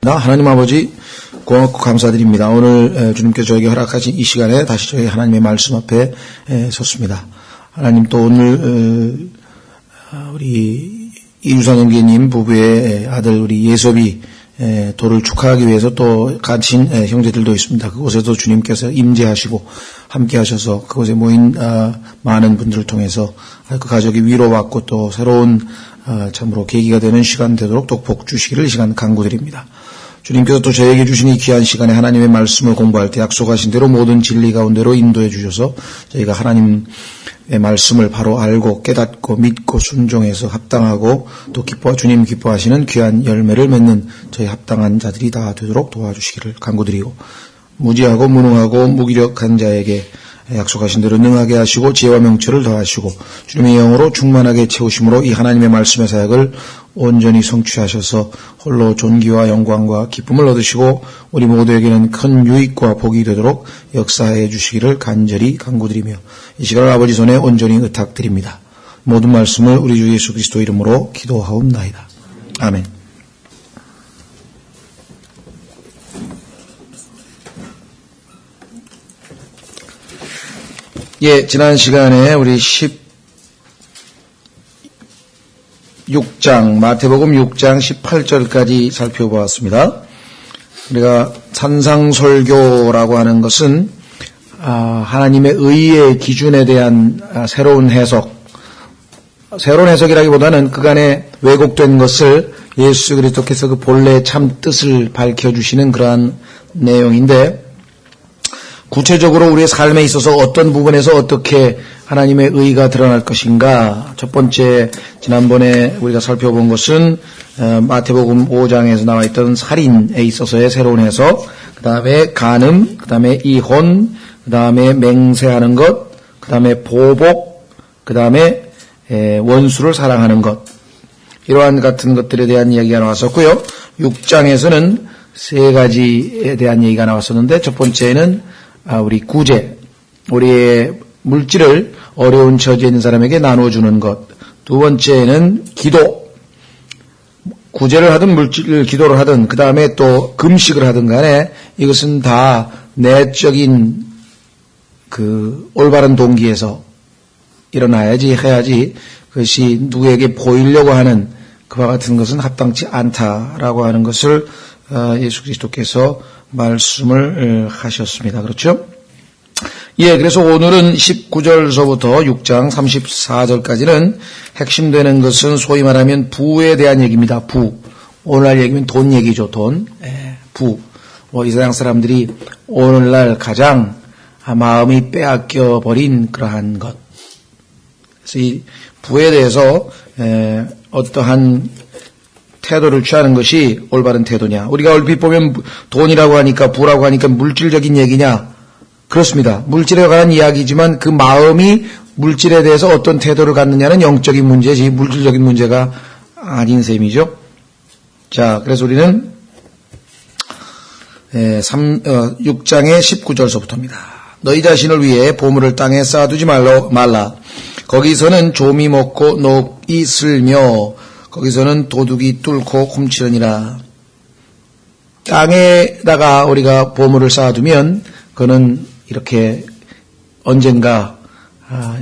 하나님 아버지 고맙고 감사드립니다. 오늘 주님께서 저에게 허락하신 이 시간에 다시 저희 하나님의 말씀 앞에 섰습니다. 하나님 또 오늘 우리 이유선 형제님 부부의 아들 우리 예섭이 도를 축하하기 위해서 또 갇힌 형제들도 있습니다. 그곳에도 주님께서 임재하시고 함께 하셔서 그곳에 모인 많은 분들을 통해서 그 가족이 위로받고 또 새로운 참으로 계기가 되는 시간 되도록 또 복 주시기를 이 시간 간구드립니다. 주님께서 또 저에게 주신 이 귀한 시간에 하나님의 말씀을 공부할 때 약속하신 대로 모든 진리 가운데로 인도해 주셔서 저희가 하나님의 말씀을 바로 알고 깨닫고 믿고 순종해서 합당하고 또 주님 기뻐하시는 귀한 열매를 맺는 저희 합당한 자들이 다 되도록 도와주시기를 간구드리고, 무지하고 무능하고 무기력한 자에게 약속하신 대로 능하게 하시고 지혜와 명철을 더하시고 주님의 영으로 충만하게 채우심으로 이 하나님의 말씀의 사역을 온전히 성취하셔서 홀로 존귀와 영광과 기쁨을 얻으시고 우리 모두에게는 큰 유익과 복이 되도록 역사해 주시기를 간절히 간구드리며 이 시간을 아버지 손에 온전히 의탁드립니다. 모든 말씀을 우리 주 예수 그리스도 이름으로 기도하옵나이다. 아멘. 지난 시간에 우리 16장, 마태복음 6장 18절까지 살펴보았습니다. 우리가 산상설교라고 하는 것은 하나님의 의의 기준에 대한 새로운 해석이라기보다는 그간에 왜곡된 것을 예수 그리스도께서 그 본래의 참 뜻을 밝혀주시는 그러한 내용인데, 구체적으로 우리의 삶에 있어서 어떤 부분에서 어떻게 하나님의 의가 드러날 것인가. 첫 번째, 지난번에 우리가 살펴본 것은 마태복음 5장에서 나와 있던 살인에 있어서의 새로운 해석, 그 다음에 간음, 그 다음에 이혼, 그 다음에 맹세하는 것, 그 다음에 보복, 그 다음에 원수를 사랑하는 것, 이러한 같은 것들에 대한 이야기가 나왔었고요. 6장에서는 세 가지에 대한 얘기가 나왔었는데, 첫 번째는 우리 구제, 우리의 물질을 어려운 처지에 있는 사람에게 나눠주는 것. 두 번째는 기도, 구제를 하든 물질을 기도를 하든 그 다음에 또 금식을 하든 간에 이것은 다 내적인 그 올바른 동기에서 일어나야지 해야지 그것이 누구에게 보이려고 하는 그와 같은 것은 합당치 않다라고 하는 것을 예수 그리스도께서 말씀을 하셨습니다. 그렇죠? 그래서 오늘은 19절서부터 6장 34절까지는 핵심되는 것은 소위 말하면 부에 대한 얘기입니다. 부. 오늘날 얘기면 돈 얘기죠. 돈. 부. 이 세상 사람들이 오늘날 가장 마음이 빼앗겨 버린 그러한 것. 그래서 이 부에 대해서 어떠한 태도를 취하는 것이 올바른 태도냐. 우리가 얼핏 보면 돈이라고 하니까 부라고 하니까 물질적인 얘기냐. 그렇습니다. 물질에 관한 이야기지만 그 마음이 물질에 대해서 어떤 태도를 갖느냐는 영적인 문제지 물질적인 문제가 아닌 셈이죠. 자, 그래서 우리는 6장의 19절서부터입니다. 너희 자신을 위해 보물을 땅에 쌓아두지 말라. 거기서는 조미 먹고 녹이 슬며 거기서는 도둑이 뚫고 훔치느니라. 땅에다가 우리가 보물을 쌓아두면 그는 이렇게 언젠가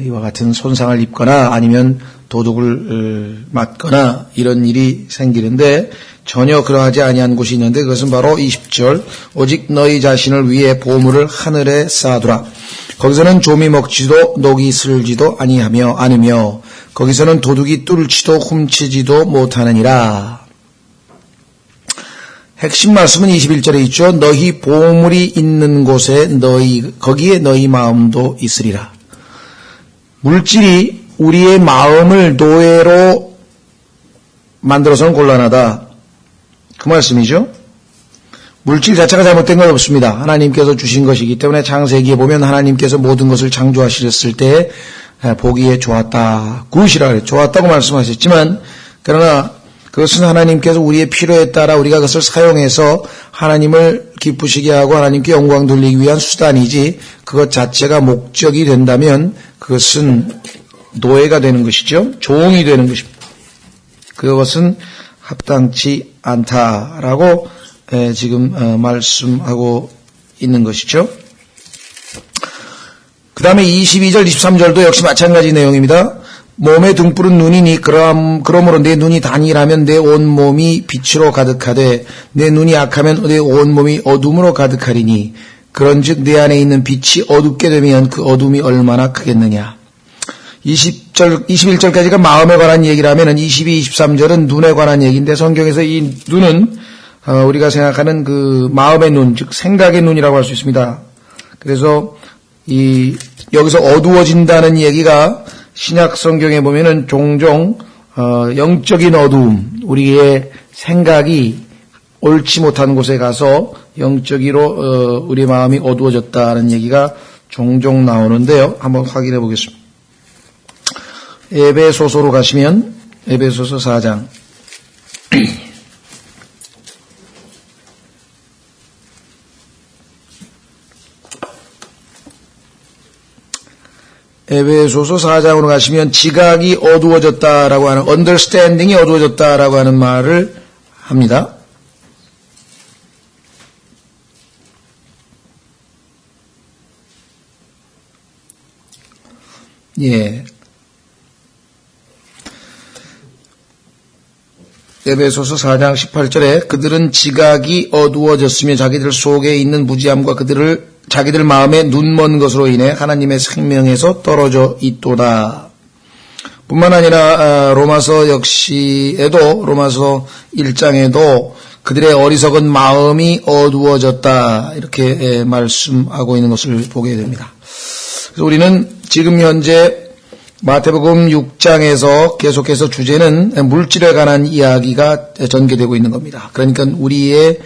이와 같은 손상을 입거나 아니면 도둑을 맞거나 이런 일이 생기는데 전혀 그러하지 아니한 곳이 있는데 그것은 바로 20절 오직 너희 자신을 위해 보물을 하늘에 쌓아두라. 거기서는 조미 먹지도 녹이 슬지도 않으며 거기서는 도둑이 뚫지도 훔치지도 못하느니라. 핵심 말씀은 21절에 있죠. 너희 보물이 있는 곳에 거기에 너희 마음도 있으리라. 물질이 우리의 마음을 노예로 만들어서는 곤란하다. 그 말씀이죠. 물질 자체가 잘못된 건 없습니다. 하나님께서 주신 것이기 때문에 창세기에 보면 하나님께서 모든 것을 창조하셨을 때 보기에 좋았다. 굿이라 그래요. 좋았다고 말씀하셨지만 그러나 그것은 하나님께서 우리의 필요에 따라 우리가 그것을 사용해서 하나님을 기쁘시게 하고 하나님께 영광 돌리기 위한 수단이지 그것 자체가 목적이 된다면 그것은 노예가 되는 것이죠. 종이 되는 것입니다. 그것은 합당치 않다라고 지금 말씀하고 있는 것이죠. 그 다음에 22절, 23절도 역시 마찬가지 내용입니다. 몸의 등불은 눈이니 그러므로 내 눈이 단일하면 내 온몸이 빛으로 가득하되 내 눈이 약하면 내 온몸이 어둠으로 가득하리니 그런즉 내 안에 있는 빛이 어둡게 되면 그 어둠이 얼마나 크겠느냐. 21절까지가 마음에 관한 얘기를 하면은 22, 23절은 눈에 관한 얘기인데 성경에서 이 눈은 우리가 생각하는 그 마음의 눈, 즉 생각의 눈이라고 할 수 있습니다. 그래서 여기서 어두워진다는 얘기가 신약 성경에 보면은 종종 영적인 어두움, 우리의 생각이 옳지 못한 곳에 가서 영적으로 우리 마음이 어두워졌다는 얘기가 종종 나오는데요. 한번 확인해 보겠습니다. 에베소서로 가시면 에베소서 4장 에베소서 4장으로 가시면 지각이 어두워졌다라고 하는 understanding이 어두워졌다라고 하는 말을 합니다. 예. 에베소서 4장 18절에 그들은 지각이 어두워졌으며 자기들 속에 있는 무지함과 자기들 마음에 눈먼 것으로 인해 하나님의 생명에서 떨어져 있도다. 뿐만 아니라 로마서 역시에도 로마서 1장에도 그들의 어리석은 마음이 어두워졌다 이렇게 말씀하고 있는 것을 보게 됩니다. 그래서 우리는 지금 현재 마태복음 6장에서 계속해서 주제는 물질에 관한 이야기가 전개되고 있는 겁니다. 그러니까 우리의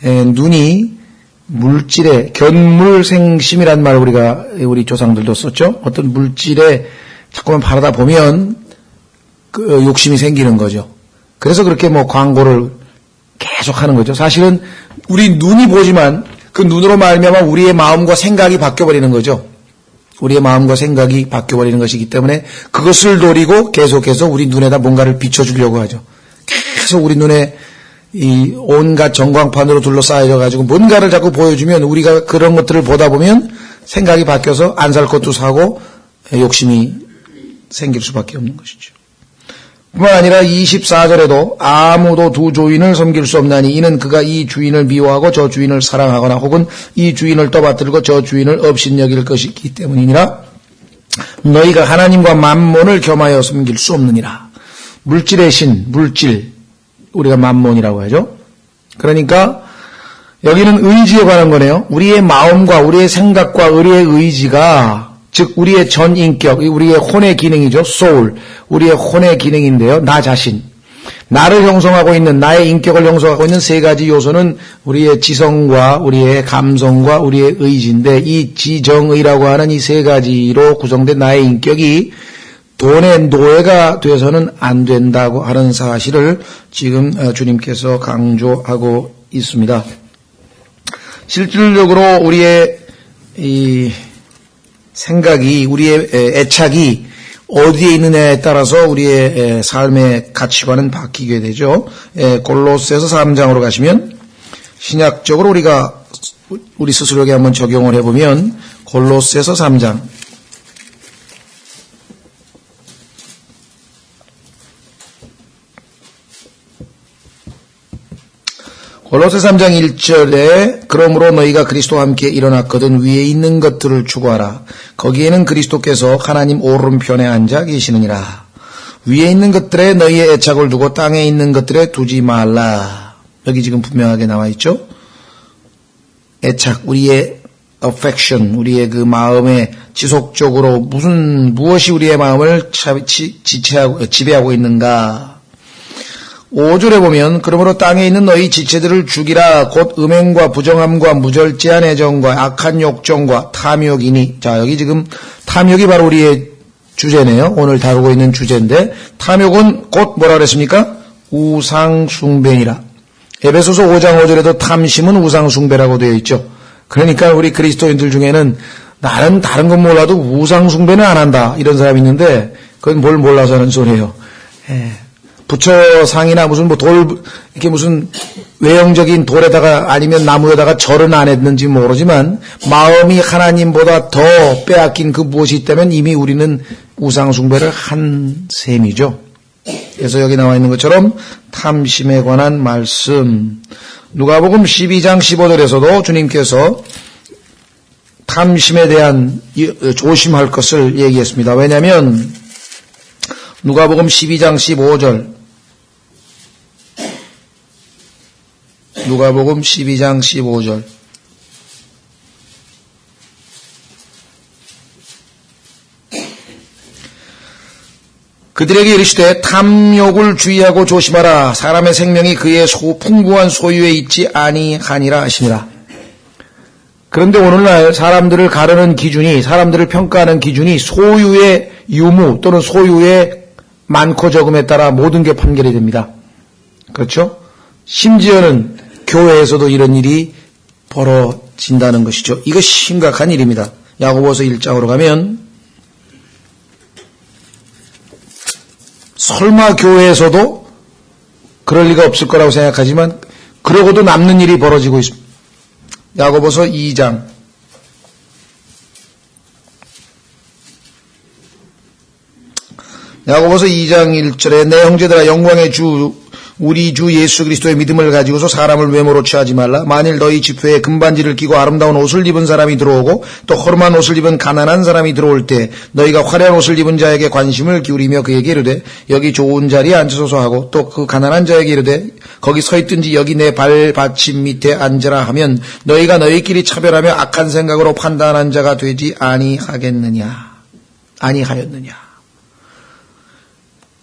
눈이 물질에 견물생심이란 말 우리 조상들도 썼죠. 어떤 물질에 자꾸만 바라다 보면 그 욕심이 생기는 거죠. 그래서 그렇게 광고를 계속 하는 거죠. 사실은 우리 눈이 보지만 그 눈으로 말미암아 우리의 마음과 생각이 바뀌어버리는 거죠. 우리의 마음과 생각이 바뀌어버리는 것이기 때문에 그것을 노리고 계속해서 우리 눈에다 뭔가를 비춰주려고 하죠. 계속 우리 눈에 이 온갖 전광판으로 둘러싸여 가지고 뭔가를 자꾸 보여주면 우리가 그런 것들을 보다 보면 생각이 바뀌어서 안 살 것도 사고 욕심이 생길 수밖에 없는 것이죠. 뿐만 아니라 24절에도 아무도 두 주인을 섬길 수 없나니 이는 그가 이 주인을 미워하고 저 주인을 사랑하거나 혹은 이 주인을 떠받들고 저 주인을 업신여길 것이기 때문이니라. 너희가 하나님과 만몬을 겸하여 섬길 수 없느니라. 물질의 신, 물질, 우리가 만몬이라고 하죠. 그러니까 여기는 의지에 관한 거네요. 우리의 마음과 우리의 생각과 우리의 의지가 즉 우리의 전 인격, 우리의 혼의 기능이죠. soul, 우리의 혼의 기능인데요. 나 자신, 나를 형성하고 있는, 나의 인격을 형성하고 있는 세 가지 요소는 우리의 지성과 우리의 감성과 우리의 의지인데 이 지정의라고 하는 이 세 가지로 구성된 나의 인격이 돈의 노예가 돼서는 안 된다고 하는 사실을 지금 주님께서 강조하고 있습니다. 실질적으로 우리의 이 생각이, 우리의 애착이 어디에 있느냐에 따라서 우리의 삶의 가치관은 바뀌게 되죠. 골로새서 3장으로 가시면 신약적으로 우리가 우리 스스로에게 한번 적용을 해보면 골로새서 3장 골로새 3장 1절에 그러므로 너희가 그리스도와 함께 일어났거든 위에 있는 것들을 추구하라. 거기에는 그리스도께서 하나님 오른편에 앉아 계시느니라. 위에 있는 것들에 너희의 애착을 두고 땅에 있는 것들에 두지 말라. 여기 지금 분명하게 나와 있죠. 애착, 우리의 affection, 우리의 그 마음에 지속적으로 무엇이 우리의 마음을 지배하고 있는가. 5절에 보면 그러므로 땅에 있는 너희 지체들을 죽이라. 곧 음행과 부정함과 무절제한 애정과 악한 욕정과 탐욕이니. 자, 여기 지금 탐욕이 바로 우리의 주제네요. 오늘 다루고 있는 주제인데 탐욕은 곧 뭐라 그랬습니까? 우상숭배니라. 에베소서 5장 5절에도 탐심은 우상숭배라고 되어 있죠. 그러니까 우리 그리스도인들 중에는 나는 다른 건 몰라도 우상숭배는 안 한다 이런 사람이 있는데 그건 뭘 몰라서 하는 소리예요. 부처상이나 무슨 뭐 이렇게 무슨 외형적인 돌에다가 아니면 나무에다가 절은 안 했는지 모르지만 마음이 하나님보다 더 빼앗긴 그 무엇이 있다면 이미 우리는 우상숭배를 한 셈이죠. 그래서 여기 나와 있는 것처럼 탐심에 관한 말씀, 누가복음 12장 15절에서도 주님께서 탐심에 대한 조심할 것을 얘기했습니다. 왜냐하면 누가복음 12장 15절, 누가복음 12장 15절. 그들에게 이르시되 탐욕을 주의하고 조심하라. 사람의 생명이 그의 풍부한 소유에 있지 아니하니라 하시니라. 그런데 오늘날 사람들을 가르는 기준이, 사람들을 평가하는 기준이 소유의 유무 또는 소유의 많고 적음에 따라 모든 게 판결이 됩니다. 그렇죠? 심지어는 교회에서도 이런 일이 벌어진다는 것이죠. 이거 심각한 일입니다. 야고보서 1장으로 가면 설마 교회에서도 그럴 리가 없을 거라고 생각하지만 그러고도 남는 일이 벌어지고 있습니다. 야고보서 2장 야고보서 2장 1절에 내 형제들아 영광의 주 우리 주 예수 그리스도의 믿음을 가지고서 사람을 외모로 취하지 말라. 만일 너희 집회에 금반지를 끼고 아름다운 옷을 입은 사람이 들어오고 또 허름한 옷을 입은 가난한 사람이 들어올 때 너희가 화려한 옷을 입은 자에게 관심을 기울이며 그에게 이르되 여기 좋은 자리에 앉으소서 하고 또 그 가난한 자에게 이르되 거기 서 있든지 여기 내 발받침 밑에 앉으라 하면 너희가 너희끼리 차별하며 악한 생각으로 판단한 자가 되지 아니하였느냐.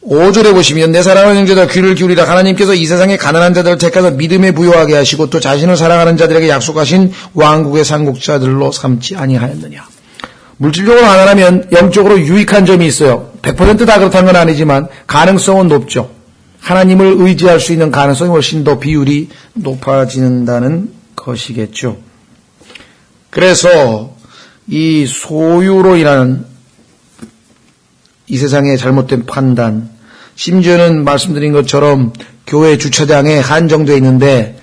5절에 보시면 내 사랑하는 형제들아 귀를 기울이라. 하나님께서 이 세상의 가난한 자들을 택해서 믿음에 부요하게 하시고 또 자신을 사랑하는 자들에게 약속하신 왕국의 상속자들로 삼지 아니하였느냐. 물질적으로 가난하면 영적으로 유익한 점이 있어요. 100% 다 그렇다는 건 아니지만 가능성은 높죠. 하나님을 의지할 수 있는 가능성이 훨씬 더 비율이 높아진다는 것이겠죠. 그래서 이 소유로 인한 이 세상의 잘못된 판단, 심지어는 말씀드린 것처럼 교회 주차장에 한정되어 있는데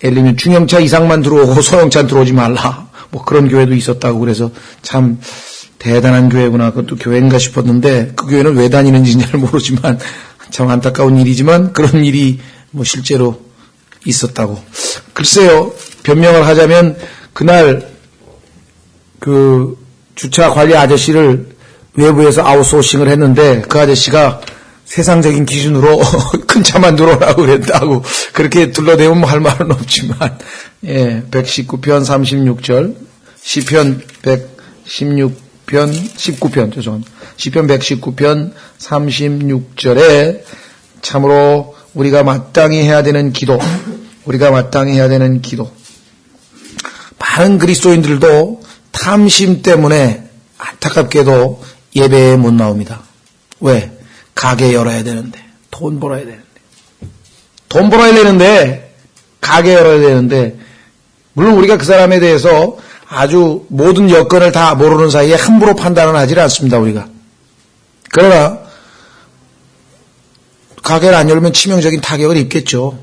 예를 들면 중형차 이상만 들어오고 소형차 들어오지 말라. 뭐 그런 교회도 있었다고. 그래서 참 대단한 교회구나. 그것도 교회인가 싶었는데 그 교회는 왜 다니는지는 잘 모르지만 참 안타까운 일이지만 그런 일이 뭐 실제로 있었다고. 글쎄요. 변명을 하자면 그날 그 주차 관리 아저씨를 외부에서 아웃소싱을 했는데 그 아저씨가 세상적인 기준으로 큰 차만 들어오라고 그랬다고. 그렇게 둘러대면 뭐 할 말은 없지만, 119편 36절, 시편 116편, 19편, 죄송합니다. 시편 119편 36절에 참으로 우리가 마땅히 해야 되는 기도, 많은 그리스도인들도 탐심 때문에 안타깝게도 예배에 못 나옵니다. 왜? 가게 열어야 되는데, 돈 벌어야 되는데, 가게 열어야 되는데, 물론 우리가 그 사람에 대해서 아주 모든 여건을 다 모르는 사이에 함부로 판단은 하지 않습니다, 우리가. 그러나, 가게를 안 열면 치명적인 타격을 입겠죠.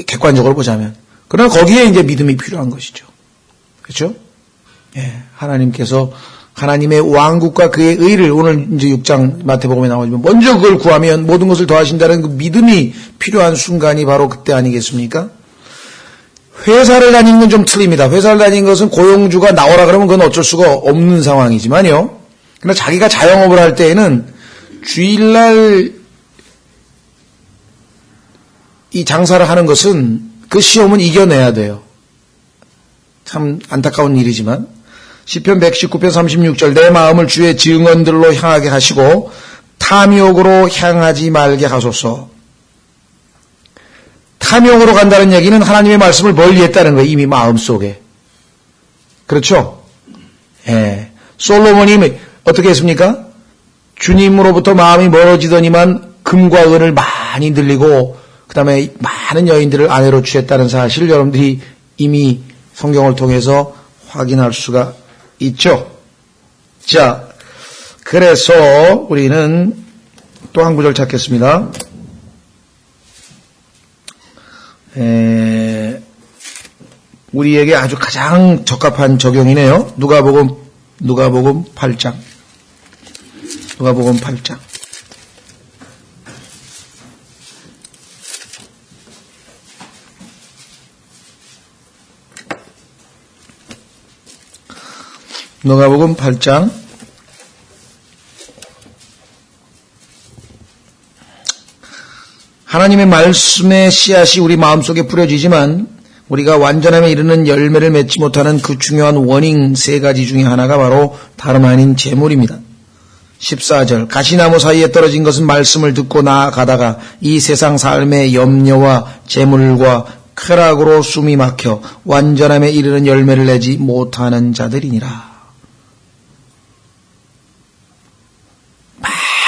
객관적으로 보자면. 그러나 거기에 이제 믿음이 필요한 것이죠. 그렇죠? 하나님께서 하나님의 왕국과 그의 의를 오늘 이제 6장 마태복음에 나오지만 먼저 그걸 구하면 모든 것을 더하신다는 그 믿음이 필요한 순간이 바로 그때 아니겠습니까? 회사를 다니는 건 좀 틀립니다. 회사를 다니는 것은 고용주가 나오라 그러면 그건 어쩔 수가 없는 상황이지만요. 그러나 자기가 자영업을 할 때에는 주일날 이 장사를 하는 것은 그 시험은 이겨내야 돼요. 참 안타까운 일이지만 시편 119편 36절 내 마음을 주의 증언들로 향하게 하시고 탐욕으로 향하지 말게 하소서. 탐욕으로 간다는 얘기는 하나님의 말씀을 멀리했다는 거예요. 이미 마음속에. 그렇죠? 솔로몬이 어떻게 했습니까? 주님으로부터 마음이 멀어지더니만 금과 은을 많이 늘리고 그 다음에 많은 여인들을 아내로 취했다는 사실 여러분들이 이미 성경을 통해서 확인할 수가 있죠. 자, 그래서 우리는 또 한 구절 찾겠습니다. 우리에게 아주 가장 적합한 적용이네요. 누가복음 8장. 누가복음 8장. 누가복음 8장. 하나님의 말씀의 씨앗이 우리 마음속에 뿌려지지만 우리가 완전함에 이르는 열매를 맺지 못하는 그 중요한 원인 세 가지 중에 하나가 바로 다름 아닌 재물입니다. 14절 가시나무 사이에 떨어진 것은 말씀을 듣고 나아가다가 이 세상 삶의 염려와 재물과 쾌락으로 숨이 막혀 완전함에 이르는 열매를 내지 못하는 자들이니라.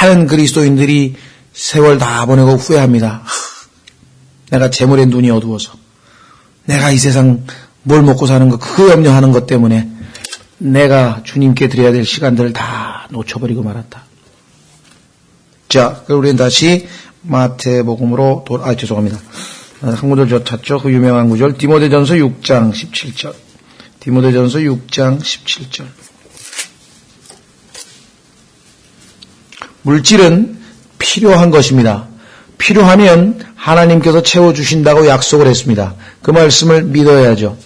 많은 그리스도인들이 세월 다 보내고 후회합니다. 내가 재물에 눈이 어두워서 내가 이 세상 뭘 먹고 사는 거 그거 염려하는 것 때문에 내가 주님께 드려야 될 시간들을 다 놓쳐버리고 말았다. 자, 그럼 우리는 다시 마태복음으로 죄송합니다. 한 구절 저 찾죠. 그 유명한 구절 디모데전서 6장 17절. 디모데전서 6장 17절. 물질은 필요한 것입니다. 필요하면 하나님께서 채워주신다고 약속을 했습니다. 그 말씀을 믿어야죠.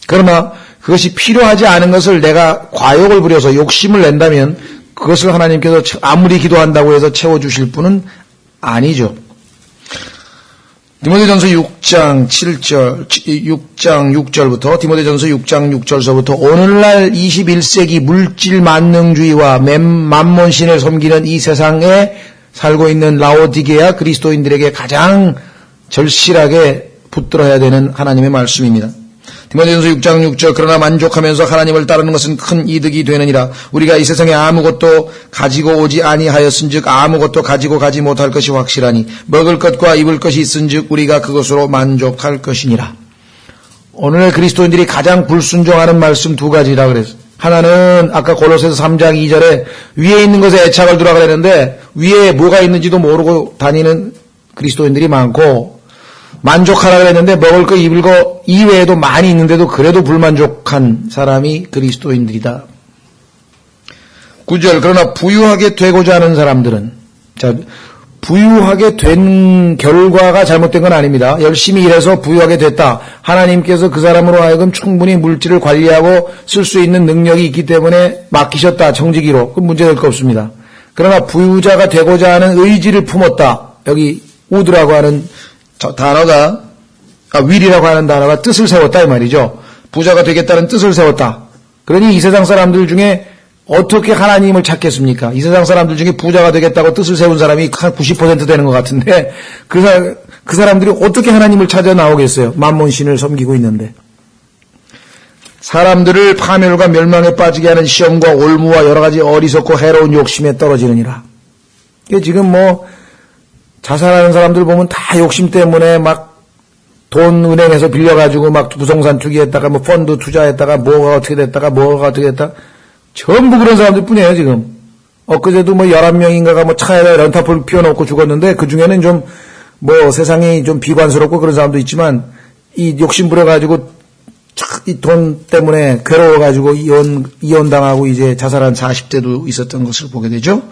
그러나 그것이 필요하지 않은 것을 내가 과욕을 부려서 욕심을 낸다면 그것을 하나님께서 아무리 기도한다고 해서 채워주실 분은 아니죠. 디모데전서 6장 6절부터 디모데전서 6장 6절서부터 오늘날 21세기 물질 만능주의와 만몬신을 섬기는 이 세상에 살고 있는 라오디게아 그리스도인들에게 가장 절실하게 붙들어야 되는 하나님의 말씀입니다. 디모데전서 6장 6절 그러나 만족하면서 하나님을 따르는 것은 큰 이득이 되느니라. 우리가 이 세상에 아무것도 가지고 오지 아니하였은즉 아무것도 가지고 가지 못할 것이 확실하니 먹을 것과 입을 것이 있은즉 우리가 그것으로 만족할 것이니라. 오늘 그리스도인들이 가장 불순종하는 말씀 두 가지라 그랬어요. 하나는 아까 골로새서 3장 2절에 위에 있는 것에 애착을 두라 그랬는데 위에 뭐가 있는지도 모르고 다니는 그리스도인들이 많고 만족하라 그랬는데 먹을 거 입을 거 이외에도 많이 있는데도 그래도 불만족한 사람이 그리스도인들이다. 9절 그러나 부유하게 되고자 하는 사람들은 부유하게 된 결과가 잘못된 건 아닙니다. 열심히 일해서 부유하게 됐다. 하나님께서 그 사람으로 하여금 충분히 물질을 관리하고 쓸 수 있는 능력이 있기 때문에 맡기셨다. 정직이로. 그건 문제될 거 없습니다. 그러나 부유자가 되고자 하는 의지를 품었다. 여기 우드라고 하는 단어가 윌이라고 하는 단어가 뜻을 세웠다 이 말이죠. 부자가 되겠다는 뜻을 세웠다. 그러니 이 세상 사람들 중에 어떻게 하나님을 찾겠습니까? 이 세상 사람들 중에 부자가 되겠다고 뜻을 세운 사람이 한 90% 되는 것 같은데 그 사람들이 어떻게 하나님을 찾아 나오겠어요? 만몬신을 섬기고 있는데. 사람들을 파멸과 멸망에 빠지게 하는 시험과 올무와 여러 가지 어리석고 해로운 욕심에 떨어지느니라. 지금 자살하는 사람들 보면 다 욕심 때문에 막 돈 은행에서 빌려가지고 막 부동산 투기했다가 펀드 투자했다가 뭐가 어떻게 됐다가 전부 그런 사람들 뿐이에요, 지금. 엊그제도 11명인가가 차에다 렌타폴 피워놓고 죽었는데, 그 중에는 좀, 세상이 좀 비관스럽고 그런 사람도 있지만, 이 욕심 부려가지고, 이 돈 때문에 괴로워가지고 이혼당하고 이제 자살한 40대도 있었던 것을 보게 되죠.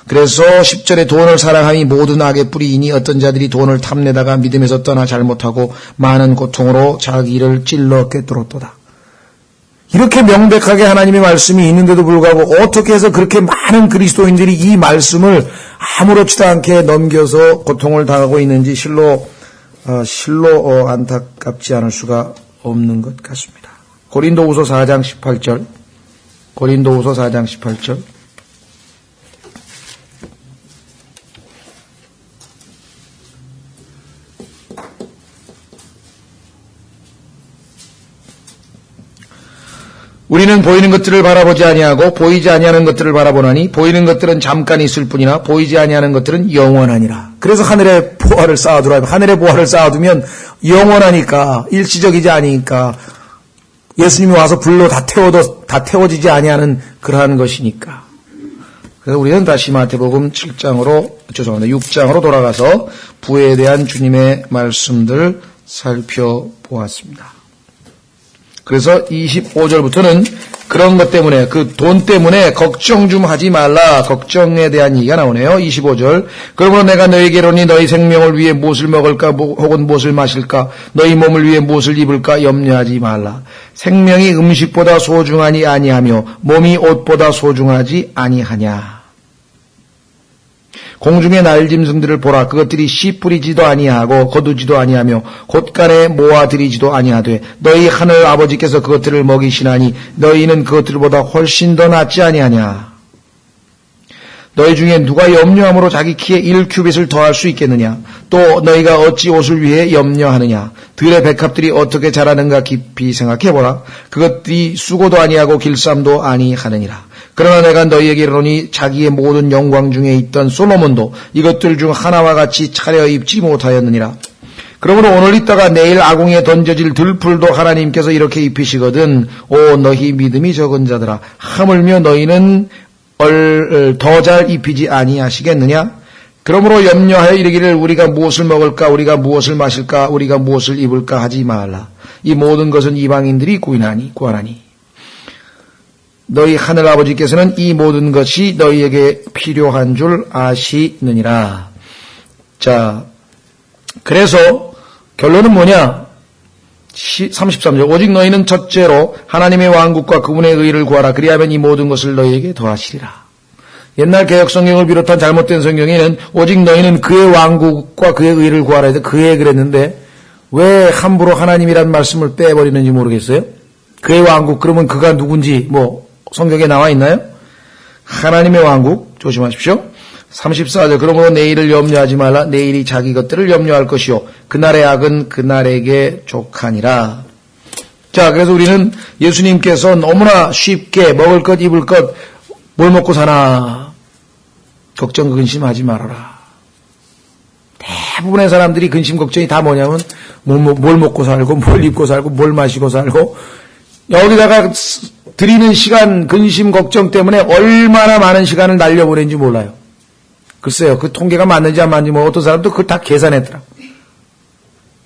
그래서 10절에 돈을 사랑함이 모든 악의 뿌리이니 어떤 자들이 돈을 탐내다가 믿음에서 떠나 잘못하고 많은 고통으로 자기를 찔러 꿰뚫었도다. 이렇게 명백하게 하나님의 말씀이 있는데도 불구하고 어떻게 해서 그렇게 많은 그리스도인들이 이 말씀을 아무렇지도 않게 넘겨서 고통을 당하고 있는지 실로 안타깝지 않을 수가 없는 것 같습니다. 고린도후서 4장 18절. 고린도후서 4장 18절. 우리는 보이는 것들을 바라보지 아니하고 보이지 아니하는 것들을 바라보나니 보이는 것들은 잠깐 있을 뿐이나 보이지 아니하는 것들은 영원하니라. 그래서 하늘의 보화를 쌓아두라. 하늘의 보화를 쌓아두면 영원하니까 일시적이지 아니니까 예수님이 와서 불로 다 태워지지 아니하는 그러한 것이니까. 그래서 우리는 다시 마태복음 6장으로 돌아가서 부에 대한 주님의 말씀들 살펴보았습니다. 그래서 25절부터는 그런 것 때문에, 그 돈 때문에 걱정 좀 하지 말라, 걱정에 대한 얘기가 나오네요. 25절. 그러므로 내가 너희에게 이르노니 너희 생명을 위해 무엇을 먹을까 혹은 무엇을 마실까, 너희 몸을 위해 무엇을 입을까 염려하지 말라. 생명이 음식보다 소중하니 아니하며 몸이 옷보다 소중하지 아니하냐. 공중의 날짐승들을 보라. 그것들이 씨 뿌리지도 아니하고 거두지도 아니하며 곳간에 모아들이지도 아니하되 너희 하늘 아버지께서 그것들을 먹이시나니 너희는 그것들보다 훨씬 더 낫지 아니하냐. 너희 중에 누가 염려함으로 자기 키에 1규빗을 더할 수 있겠느냐. 또 너희가 어찌 옷을 위해 염려하느냐. 들의 백합들이 어떻게 자라는가 깊이 생각해보라. 그것들이 수고도 아니하고 길쌈도 아니하느니라. 그러나 내가 너희에게 이르노니 자기의 모든 영광 중에 있던 솔로몬도 이것들 중 하나와 같이 차려입지 못하였느니라. 그러므로 오늘 있다가 내일 아궁이에 던져질 들풀도 하나님께서 이렇게 입히시거든. 오 너희 믿음이 적은 자들아, 하물며 너희는 더 잘 입히지 아니하시겠느냐. 그러므로 염려하여 이르기를 우리가 무엇을 먹을까, 우리가 무엇을 마실까, 우리가 무엇을 입을까 하지 말라. 이 모든 것은 이방인들이 구하나니 너희 하늘 아버지께서는 이 모든 것이 너희에게 필요한 줄 아시느니라. 자, 그래서 결론은 뭐냐? 33절. 오직 너희는 첫째로 하나님의 왕국과 그분의 의를 구하라. 그리하면 이 모든 것을 너희에게 더하시리라. 옛날 개혁 성경을 비롯한 잘못된 성경에는 오직 너희는 그의 왕국과 그의 의를 구하라 해서 그의 그랬는데 왜 함부로 하나님이란 말씀을 빼버리는지 모르겠어요. 그의 왕국, 그러면 그가 누군지 성경에 나와 있나요? 하나님의 왕국 조심하십시오. 34절. 그러므로 내일을 염려하지 말라. 내일이 자기 것들을 염려할 것이요 그날의 악은 그날에게 족하니라. 자, 그래서 우리는 예수님께서 너무나 쉽게 먹을 것 입을 것 뭘 먹고 사나 걱정 근심하지 말아라. 대부분의 사람들이 근심 걱정이 다 뭐냐면 뭘 먹고 살고 뭘 입고 살고 뭘 마시고 살고, 여기다가 드리는 시간 근심 걱정 때문에 얼마나 많은 시간을 날려보낸지 몰라요. 글쎄요, 그 통계가 맞는지 안 맞는지 어떤 사람도 그걸 다 계산했더라.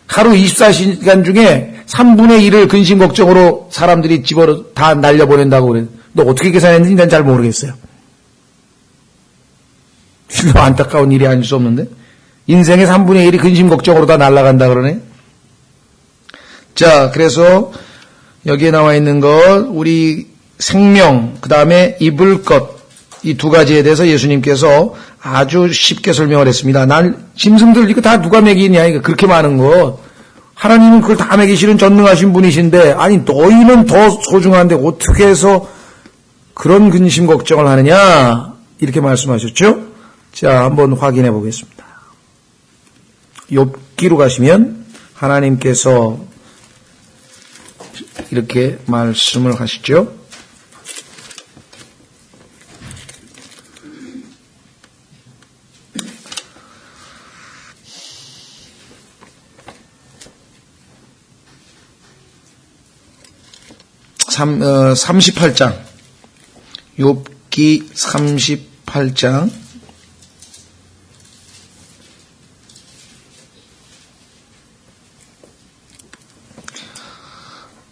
하루 24시간 중에 3분의 1을 근심 걱정으로 사람들이 집어로 다 날려보낸다고 그래요. 너 어떻게 계산했는지 난 잘 모르겠어요. 안타까운 일이 아닐 수 없는데 인생의 3분의 1이 근심 걱정으로 다 날아간다 그러네. 자, 그래서 여기에 나와 있는 것, 우리 생명, 그 다음에 입을 것, 이 두 가지에 대해서 예수님께서 아주 쉽게 설명을 했습니다. 짐승들 이거 다 누가 먹이냐, 이거 그렇게 많은 것. 하나님은 그걸 다 먹이시는 전능하신 분이신데, 아니 너희는 더 소중한데 어떻게 해서 그런 근심 걱정을 하느냐, 이렇게 말씀하셨죠. 자, 한번 확인해 보겠습니다. 욥기로 가시면 하나님께서 이렇게 말씀을 하시죠. 참 38장 욥기 38장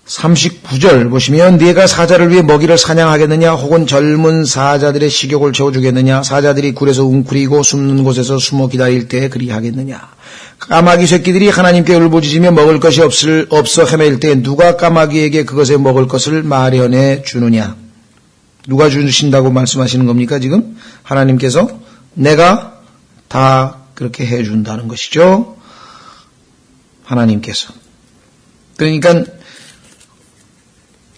39절 보시면 네가 사자를 위해 먹이를 사냥하겠느냐 혹은 젊은 사자들의 식욕을 채워주겠느냐 사자들이 굴에서 웅크리고 숨는 곳에서 숨어 기다릴 때 그리하겠느냐 까마귀 새끼들이 하나님께 울부짖으며 먹을 것이 없어 헤매일 때 누가 까마귀에게 그것에 먹을 것을 마련해 주느냐. 누가 주신다고 말씀하시는 겁니까? 지금 하나님께서 내가 다 그렇게 해준다는 것이죠. 하나님께서. 그러니까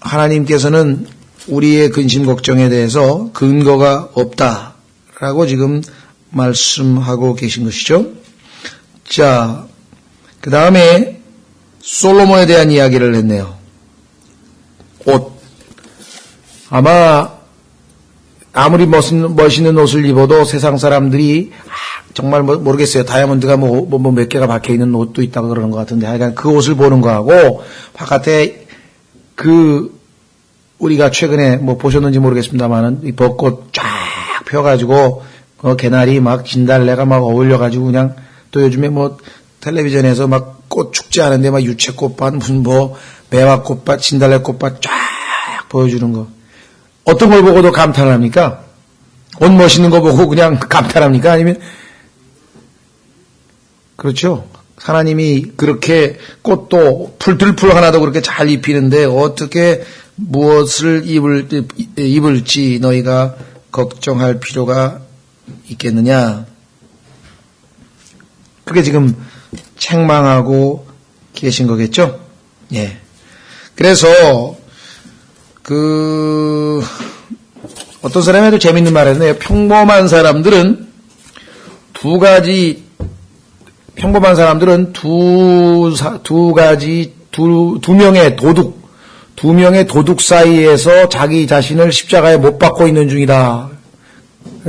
하나님께서는 우리의 근심 걱정에 대해서 근거가 없다라고 지금 말씀하고 계신 것이죠. 자, 그 다음에 솔로몬에 대한 이야기를 했네요. 옷. 아무리 멋있는 옷을 입어도 세상 사람들이 정말 모르겠어요. 다이아몬드가 몇 개가 박혀 있는 옷도 있다고 그러는 것 같은데 하여간 그 옷을 보는 거하고 바깥에 우리가 최근에 보셨는지 모르겠습니다만은 이 벚꽃 쫙 펴가지고 개나리 막 진달래가 막 어울려가지고 그냥 또 요즘에 뭐 텔레비전에서 막 꽃 축제 하는데 막 유채꽃밭 무슨 뭐 매화꽃밭 진달래꽃밭 쫙 보여주는 거 어떤 걸 보고도 감탄을 합니까? 옷 멋있는 거 보고 그냥 감탄합니까? 아니면 그렇죠. 하나님이 그렇게 꽃도 풀들풀 하나도 그렇게 잘 입히는데 어떻게 무엇을 입을지 너희가 걱정할 필요가 있겠느냐. 그게 지금 책망하고 계신 거겠죠? 예. 그래서 어떤 사람이 아주 재밌는 말을 했네요. 평범한 사람들은 두 명의 도둑 사이에서 자기 자신을 십자가에 못 박고 있는 중이다.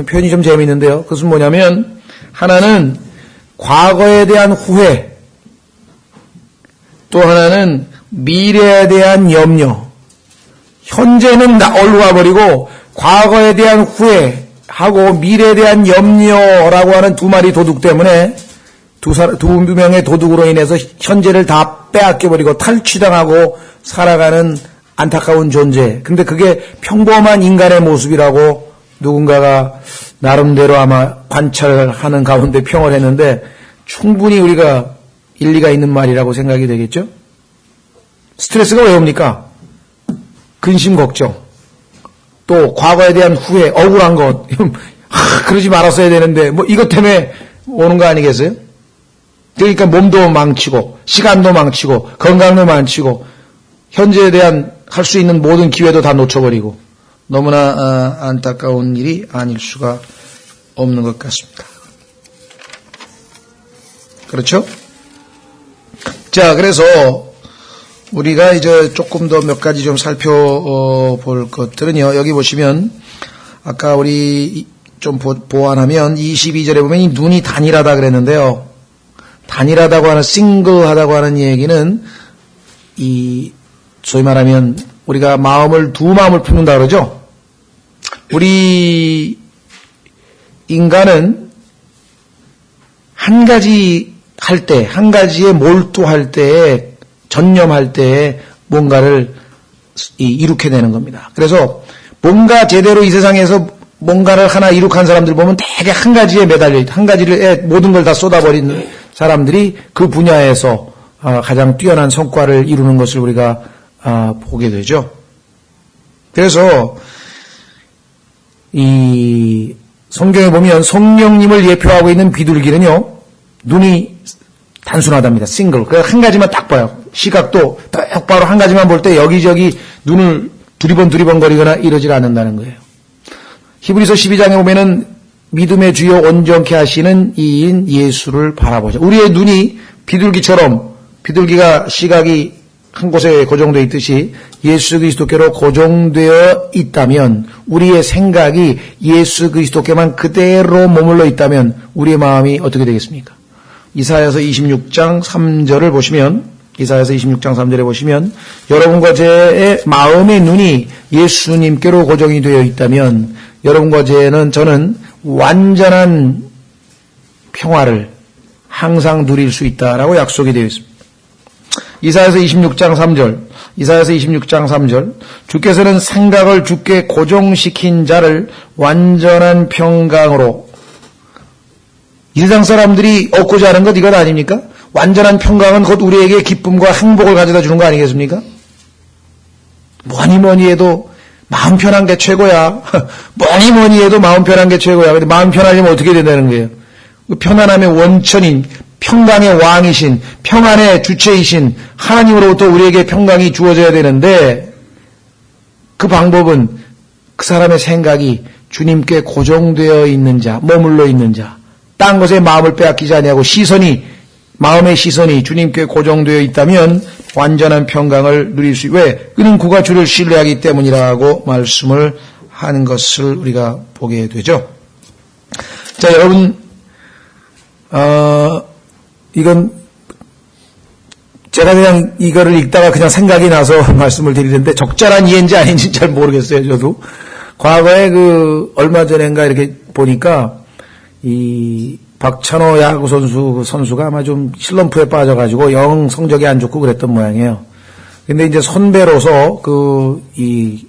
표현이 좀 재밌는데요. 그것은 뭐냐면 하나는 과거에 대한 후회, 또 하나는 미래에 대한 염려. 현재는 얼루가 버리고 과거에 대한 후회하고 미래에 대한 염려라고 하는 두 마리 도둑 때문에 두 명의 도둑으로 인해서 현재를 다 빼앗겨버리고 탈취당하고 살아가는 안타까운 존재. 근데 그게 평범한 인간의 모습이라고 누군가가 나름대로 아마 관찰하는 가운데 평을 했는데 충분히 우리가 일리가 있는 말이라고 생각이 되겠죠? 스트레스가 왜 옵니까? 근심 걱정. 또 과거에 대한 후회, 억울한 것. 그러지 말았어야 되는데 뭐 이것 때문에 오는 거 아니겠어요? 그러니까 몸도 망치고 시간도 망치고 건강도 망치고 현재에 대한 할 수 있는 모든 기회도 다 놓쳐버리고 너무나 안타까운 일이 아닐 수가 없는 것 같습니다. 그렇죠? 자, 그래서 우리가 이제 조금 더 몇 가지 좀 살펴볼 것들은요. 여기 보시면 아까 우리 좀 보완하면 22절에 보면 이 눈이 단일하다 그랬는데요. 단일하다고 하는 싱글하다고 하는 얘기는 소위 말하면 우리가 두 마음을 품는다 그러죠. 우리 인간은 한 가지 할 때, 한 가지에 몰두할 때에 전념할 때에 뭔가를 이룩해내는 겁니다. 그래서 뭔가 제대로 이 세상에서 뭔가를 하나 이룩한 사람들 보면 되게 한 가지에 매달려 한 가지에 모든 걸 다 쏟아버린 사람들이 그 분야에서 가장 뛰어난 성과를 이루는 것을 우리가 보게 되죠. 그래서 이 성경에 보면 성령님을 예표하고 있는 비둘기는요, 눈이 단순하답니다. 싱글. 그래서 한 가지만 딱 봐요. 시각도 똑바로 한 가지만 볼 때 여기저기 눈을 두리번거리거나 이러질 않는다는 거예요. 히브리서 12장에 보면은 믿음의 주요 온전케 하시는 이인 예수를 바라보자. 우리의 눈이 비둘기가 시각이 한 곳에 고정되어 있듯이 예수 그리스도께로 고정되어 있다면, 우리의 생각이 예수 그리스도께만 그대로 머물러 있다면 우리의 마음이 어떻게 되겠습니까? 이사야서 26장 3절을 보시면, 이사야서 26장 3절에 보시면 여러분과 제 마음의 눈이 예수님께로 고정이 되어 있다면 여러분과 저는 완전한 평화를 항상 누릴 수 있다라고 약속이 되어 있습니다. 이사야서 26장 3절 주께서는 생각을 주께 고정시킨 자를 완전한 평강으로, 이 세상 사람들이 얻고자 하는 것 이것 아닙니까? 완전한 평강은 곧 우리에게 기쁨과 행복을 가져다 주는 거 아니겠습니까? 뭐니 해도 마음 편한 게 최고야. 뭐니 해도 마음 편한 게 최고야. 근데 마음 편하려면 어떻게 된다는 거예요? 편안함의 원천인, 평강의 왕이신, 평안의 주체이신 하나님으로부터 우리에게 평강이 주어져야 되는데, 그 방법은 그 사람의 생각이 주님께 고정되어 있는 자, 머물러 있는 자, 딴 것에 마음을 빼앗기지 아니하고 마음의 시선이 주님께 고정되어 있다면 완전한 평강을 누릴 수 있어요. 왜? 그는 그가 주를 신뢰하기 때문이라고 말씀을 하는 것을 우리가 보게 되죠. 자, 여러분, 이건 제가 그냥 이거를 읽다가 그냥 생각이 나서 말씀을 드리는데 적절한 이해인지 아닌지 잘 모르겠어요. 저도 과거에 얼마 전인가 이렇게 보니까, 이, 박찬호 야구 선수가 아마 좀 슬럼프에 빠져가지고 영 성적이 안 좋고 그랬던 모양이에요. 근데 이제 선배로서 이,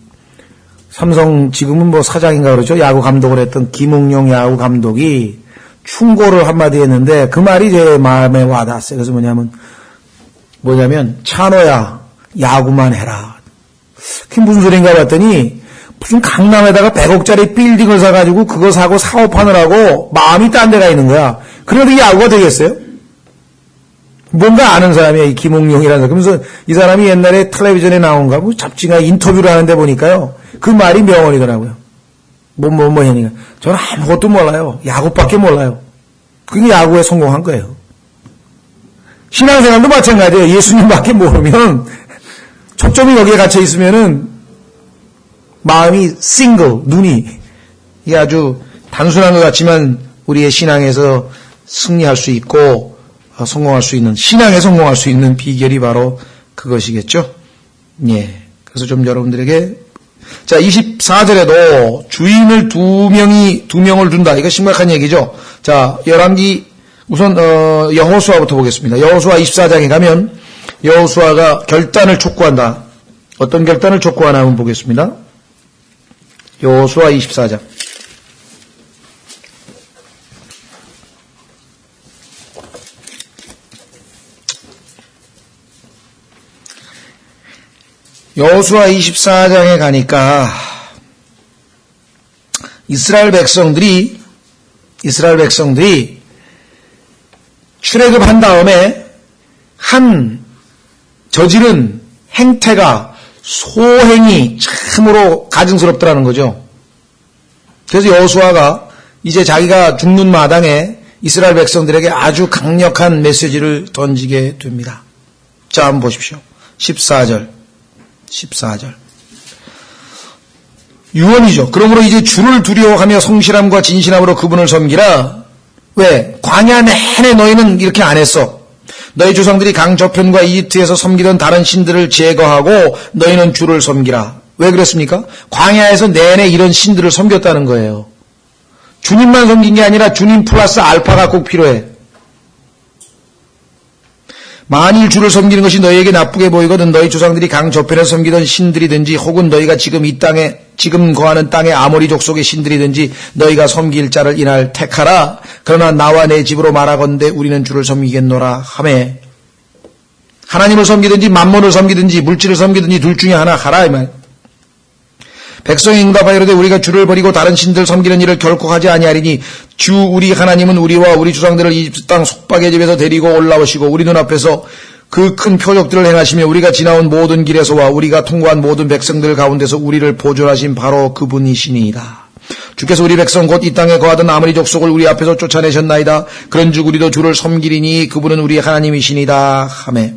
삼성 지금은 뭐 사장인가 그러죠. 야구 감독을 했던 김웅용 야구 감독이 충고를 한마디 했는데 그 말이 제 마음에 와닿았어요. 그래서 뭐냐면 찬호야 야구만 해라. 그게 무슨 소린가 봤더니 무슨 강남에다가 100억짜리 빌딩을 사가지고 그거 사고 사업하느라고 마음이 딴 데가 있는 거야. 그래도 야구가 되겠어요? 뭔가 아는 사람이야, 이 김웅용이라는 사람. 그러면서 이 사람이 옛날에 텔레비전에 나온가, 뭐 잡지가 인터뷰를 하는데 보니까요. 그 말이 명언이더라고요. 하니까. 저는 아무것도 몰라요. 야구밖에 몰라요. 그게 야구에 성공한 거예요. 신앙생활도 마찬가지예요. 예수님밖에 모르면, 초점이 여기에 갇혀 있으면은, 마음이 눈이, 이게 아주 단순한 것 같지만, 우리의 신앙에서 승리할 수 있고, 성공할 수 있는, 신앙에 성공할 수 있는 비결이 바로 그것이겠죠? 예. 그래서 좀 여러분들에게, 자, 24절에도 주인을 두 명을 둔다. 이거 심각한 얘기죠? 자, 우선, 여호수아부터 보겠습니다. 여호수아 24장에 가면, 여호수아가 결단을 촉구한다. 어떤 결단을 촉구하나 한번 보겠습니다. 여호수아 24장. 여호수아 24장에 가니까 이스라엘 백성들이 출애굽한 다음에 저지른 행태가 소행이 참으로 가증스럽더라는 거죠. 그래서 여호수아가 이제 자기가 죽는 마당에 이스라엘 백성들에게 아주 강력한 메시지를 던지게 됩니다. 자, 한번 보십시오. 14절. 유언이죠. 그러므로 이제 주를 두려워하며 성실함과 진실함으로 그분을 섬기라. 왜? 광야 내내 너희는 이렇게 안 했어. 너희 조상들이 강 저편과 이집트에서 섬기던 다른 신들을 제거하고 너희는 주를 섬기라. 왜 그랬습니까? 광야에서 내내 이런 신들을 섬겼다는 거예요. 주님만 섬긴 게 아니라 주님 플러스 알파가 꼭 필요해. 만일 주를 섬기는 것이 너희에게 나쁘게 보이거든 너희 조상들이 강 저편에서 섬기던 신들이든지 혹은 너희가 지금 거하는 땅의 아모리 족속의 신들이든지 너희가 섬길 자를 이날 택하라. 그러나 나와 내 집으로 말하건대 우리는 주를 섬기겠노라 하매 하나님을 섬기든지 만몬을 섬기든지 물질을 섬기든지 둘 중에 하나 하라 이 말. 백성이 응답하여 이르되 우리가 주를 버리고 다른 신들 섬기는 일을 결코 하지 아니하리니 주 우리 하나님은 우리와 우리 조상들을 이집트 땅 속박의 집에서 데리고 올라오시고 우리 눈앞에서 그 큰 표적들을 행하시며 우리가 지나온 모든 길에서와 우리가 통과한 모든 백성들 가운데서 우리를 보존하신 바로 그분이시니이다. 주께서 우리 백성 곧 이 땅에 거하던 아모리 족속을 우리 앞에서 쫓아내셨나이다. 그런즉 우리도 주를 섬기리니 그분은 우리 하나님이시니이다 하매.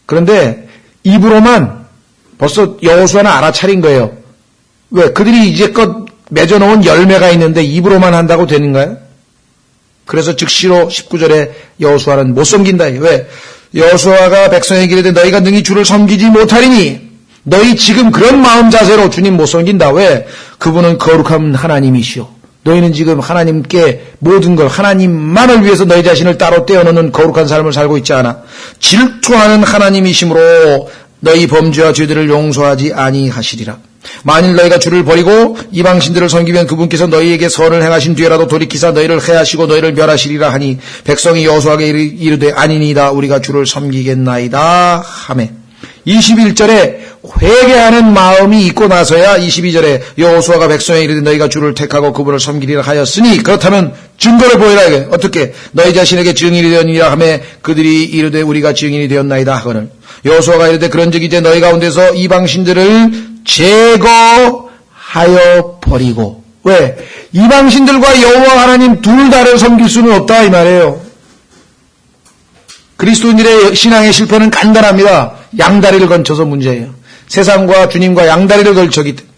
그런데 입으로만 벌써 여호수아는 알아차린 거예요. 왜? 그들이 이제껏 맺어놓은 열매가 있는데 입으로만 한다고 되는가요? 그래서 즉시로 19절에 여호수아는 못 섬긴다. 왜? 여호수아가 백성에게 이르되 너희가 능히 주를 섬기지 못하리니 너희 지금 그런 마음 자세로 주님 못 섬긴다. 왜? 그분은 거룩한 하나님이시오. 너희는 지금 하나님께 모든 걸 하나님만을 위해서 너희 자신을 따로 떼어놓는 거룩한 삶을 살고 있지 않아. 질투하는 하나님이시므로 너희 범죄와 죄들을 용서하지 아니하시리라. 만일 너희가 주를 버리고 이방신들을 섬기면 그분께서 너희에게 선을 행하신 뒤에라도 돌이키사 너희를 해하시고 너희를 멸하시리라 하니 백성이 여호수아에게 이르되 아니니이다 우리가 주를 섬기겠나이다 하매. 21절에 회개하는 마음이 있고 나서야 22절에 여호수아가 백성에게 이르되 너희가 주를 택하고 그분을 섬기리라 하였으니 그렇다면 증거를 보이라. 이게 어떻게 너희 자신에게 증인이 되었느니라 하매 그들이 이르되 우리가 증인이 되었나이다 하거늘 여호수아가 이르되 그런즉 이제 너희 가운데서 이방신들을 제거하여 버리고. 왜? 이방신들과 여호와 하나님 둘 다를 섬길 수는 없다 이 말이에요. 그리스도인들의 신앙의 실패는 간단합니다. 양다리를 걸쳐서 문제예요. 세상과 주님과 양다리를 걸쳐기 때문에.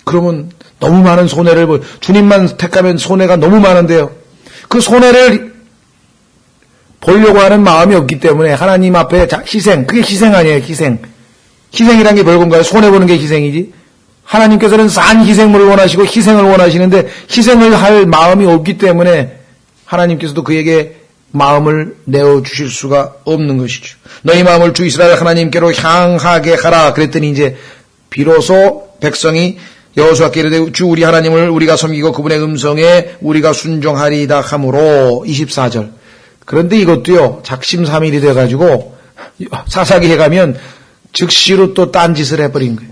그러면 너무 많은 손해를 주님만 택하면 손해가 너무 많은데요. 그 손해를 보려고 하는 마음이 없기 때문에 하나님 앞에 희생, 그게 희생 아니에요. 희생. 희생이란 게 별건가요? 손해보는 게 희생이지. 하나님께서는 산 희생물을 원하시고 희생을 원하시는데 희생을 할 마음이 없기 때문에 하나님께서도 그에게 마음을 내어주실 수가 없는 것이죠. 너희 마음을 주 이스라엘 하나님께로 향하게 하라. 그랬더니 이제 비로소 백성이 여호수아께 이르되 주 우리 하나님을 우리가 섬기고 그분의 음성에 우리가 순종하리이다 하므로 24절. 그런데 이것도요 작심삼일이 돼가지고 사사기 해가면 즉시로 또 딴짓을 해버린 거예요.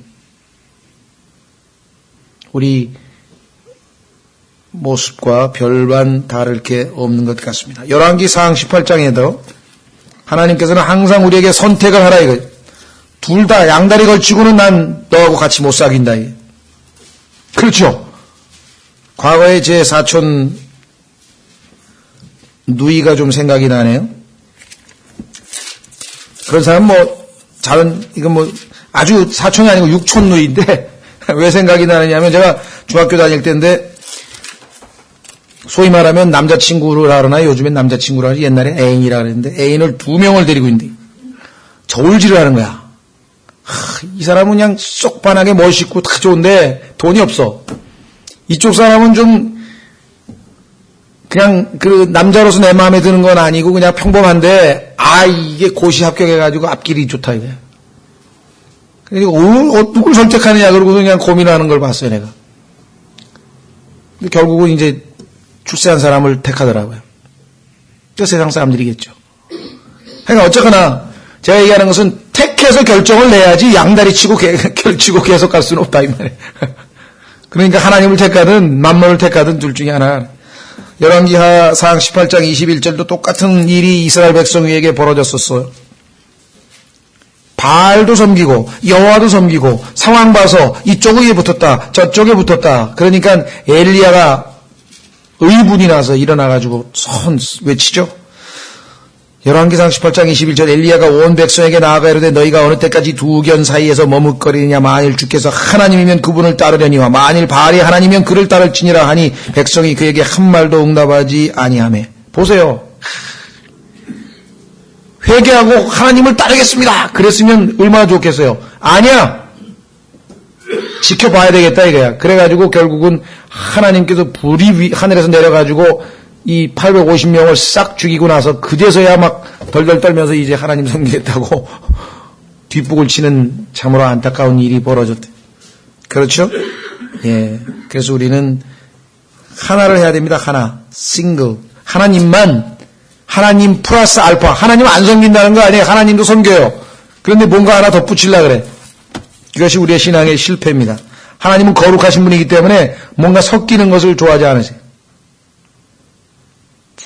우리 모습과 별반 다를 게 없는 것 같습니다. 열왕기상 18장에도 하나님께서는 항상 우리에게 선택을 하라 이거예요. 둘 다 양다리 걸치고는 난 너하고 같이 못 사귄다 이거예요. 그렇죠. 과거에 제 사촌 누이가 좀 생각이 나네요. 그런 사람 이건 아주 사촌이 아니고 육촌 누이인데 왜 생각이 나느냐면 제가 중학교 다닐 때인데 소위 말하면 남자친구를 하러나요? 요즘엔 남자친구를 하지 옛날에 애인이라 그랬는데 애인을 2명을 데리고 있는데 저울질을 하는 거야. 이 사람은 그냥 쏙반하게 멋있고 다 좋은데 돈이 없어. 이쪽 사람은 좀 그냥 그 남자로서 내 마음에 드는 건 아니고 그냥 평범한데 이게 고시 합격해가지고 앞길이 좋다 이거야. 그러니까 누굴 선택하느냐 그러고 그냥 고민하는 걸 봤어요 내가. 근데 결국은 이제 출세한 사람을 택하더라고요. 그 세상 사람들이겠죠. 그러니까 어쨌거나 제가 얘기하는 것은 택해서 결정을 내야지 양다리 치고 결치고 계속 갈 수는 없다 이 말이에요. 그러니까 하나님을 택하든 만물을 택하든 둘 중에 하나. 열왕기상 18장 21절도 똑같은 일이 이스라엘 백성 위에게 벌어졌었어요. 바알도 섬기고 여호와도 섬기고 상황 봐서 이쪽에 붙었다 저쪽에 붙었다. 그러니까 엘리야가 의분이 나서 일어나가지고 선 외치죠. 열왕기상 18장 21절 엘리야가 온 백성에게 나아가 이르되 너희가 어느 때까지 두 견 사이에서 머뭇거리느냐. 만일 주께서 하나님이면 그분을 따르려니와 만일 바알이 하나님이면 그를 따를지니라 하니 백성이 그에게 한 말도 응답하지 아니하매. 보세요. 회개하고 하나님을 따르겠습니다. 그랬으면 얼마나 좋겠어요. 아니야. 지켜봐야 되겠다 이거야. 그래가지고 결국은 하나님께서 불이 하늘에서 내려가지고 이 850명을 싹 죽이고 나서 그제서야 막 덜덜 떨면서 이제 하나님 섬기겠다고 뒷북을 치는 참으로 안타까운 일이 벌어졌대. 그렇죠? 예. 그래서 우리는 하나를 해야 됩니다. 하나. 싱글. 하나님만, 하나님 플러스 알파. 하나님 안 섬긴다는 거 아니에요. 하나님도 섬겨요. 그런데 뭔가 하나 덧붙이려고 그래. 이것이 우리의 신앙의 실패입니다. 하나님은 거룩하신 분이기 때문에 뭔가 섞이는 것을 좋아하지 않으세요.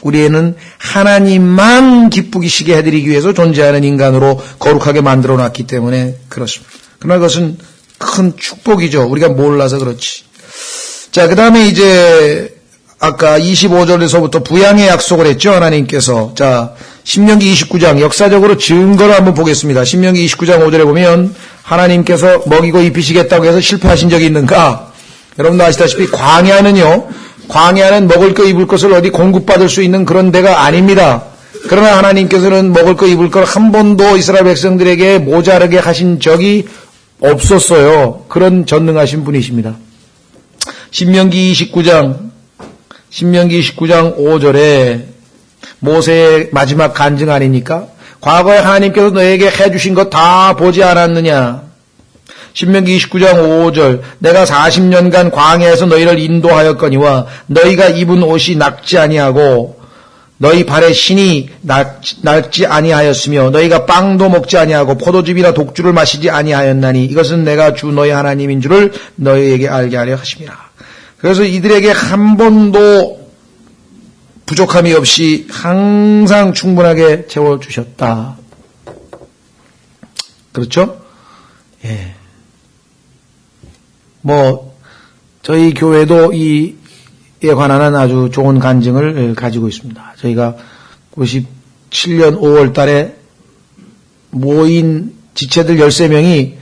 우리는 하나님만 기쁘시게 해드리기 위해서 존재하는 인간으로 거룩하게 만들어 놨기 때문에 그렇습니다. 그러나 그것은 큰 축복이죠. 우리가 몰라서 그렇지. 자, 그 다음에 이제 아까 25절에서부터 부양의 약속을 했죠. 하나님께서. 자, 신명기 29장 역사적으로 증거를 한번 보겠습니다. 신명기 29장 5절에 보면 하나님께서 먹이고 입히시겠다고 해서 실패하신 적이 있는가? 여러분도 아시다시피 광야는 먹을 거 입을 것을 어디 공급받을 수 있는 그런 데가 아닙니다. 그러나 하나님께서는 먹을 거 입을 걸 한 번도 이스라엘 백성들에게 모자르게 하신 적이 없었어요. 그런 전능하신 분이십니다. 신명기 29장 5절에 모세의 마지막 간증 아닙니까? 과거에 하나님께서 너에게 해주신 것 다 보지 않았느냐? 신명기 29장 5절 내가 40년간 광야에서 너희를 인도하였거니와 너희가 입은 옷이 낡지 아니하고 너희 발에 신이 낡지 아니하였으며 너희가 빵도 먹지 아니하고 포도즙이나 독주를 마시지 아니하였나니 이것은 내가 주 너희 하나님인 줄을 너희에게 알게 하려 하심이라. 그래서 이들에게 한 번도 부족함이 없이 항상 충분하게 채워주셨다. 그렇죠? 예. 저희 교회도 이에 관한 아주 좋은 간증을 가지고 있습니다. 저희가 97년 5월 달에 모인 지체들 13명이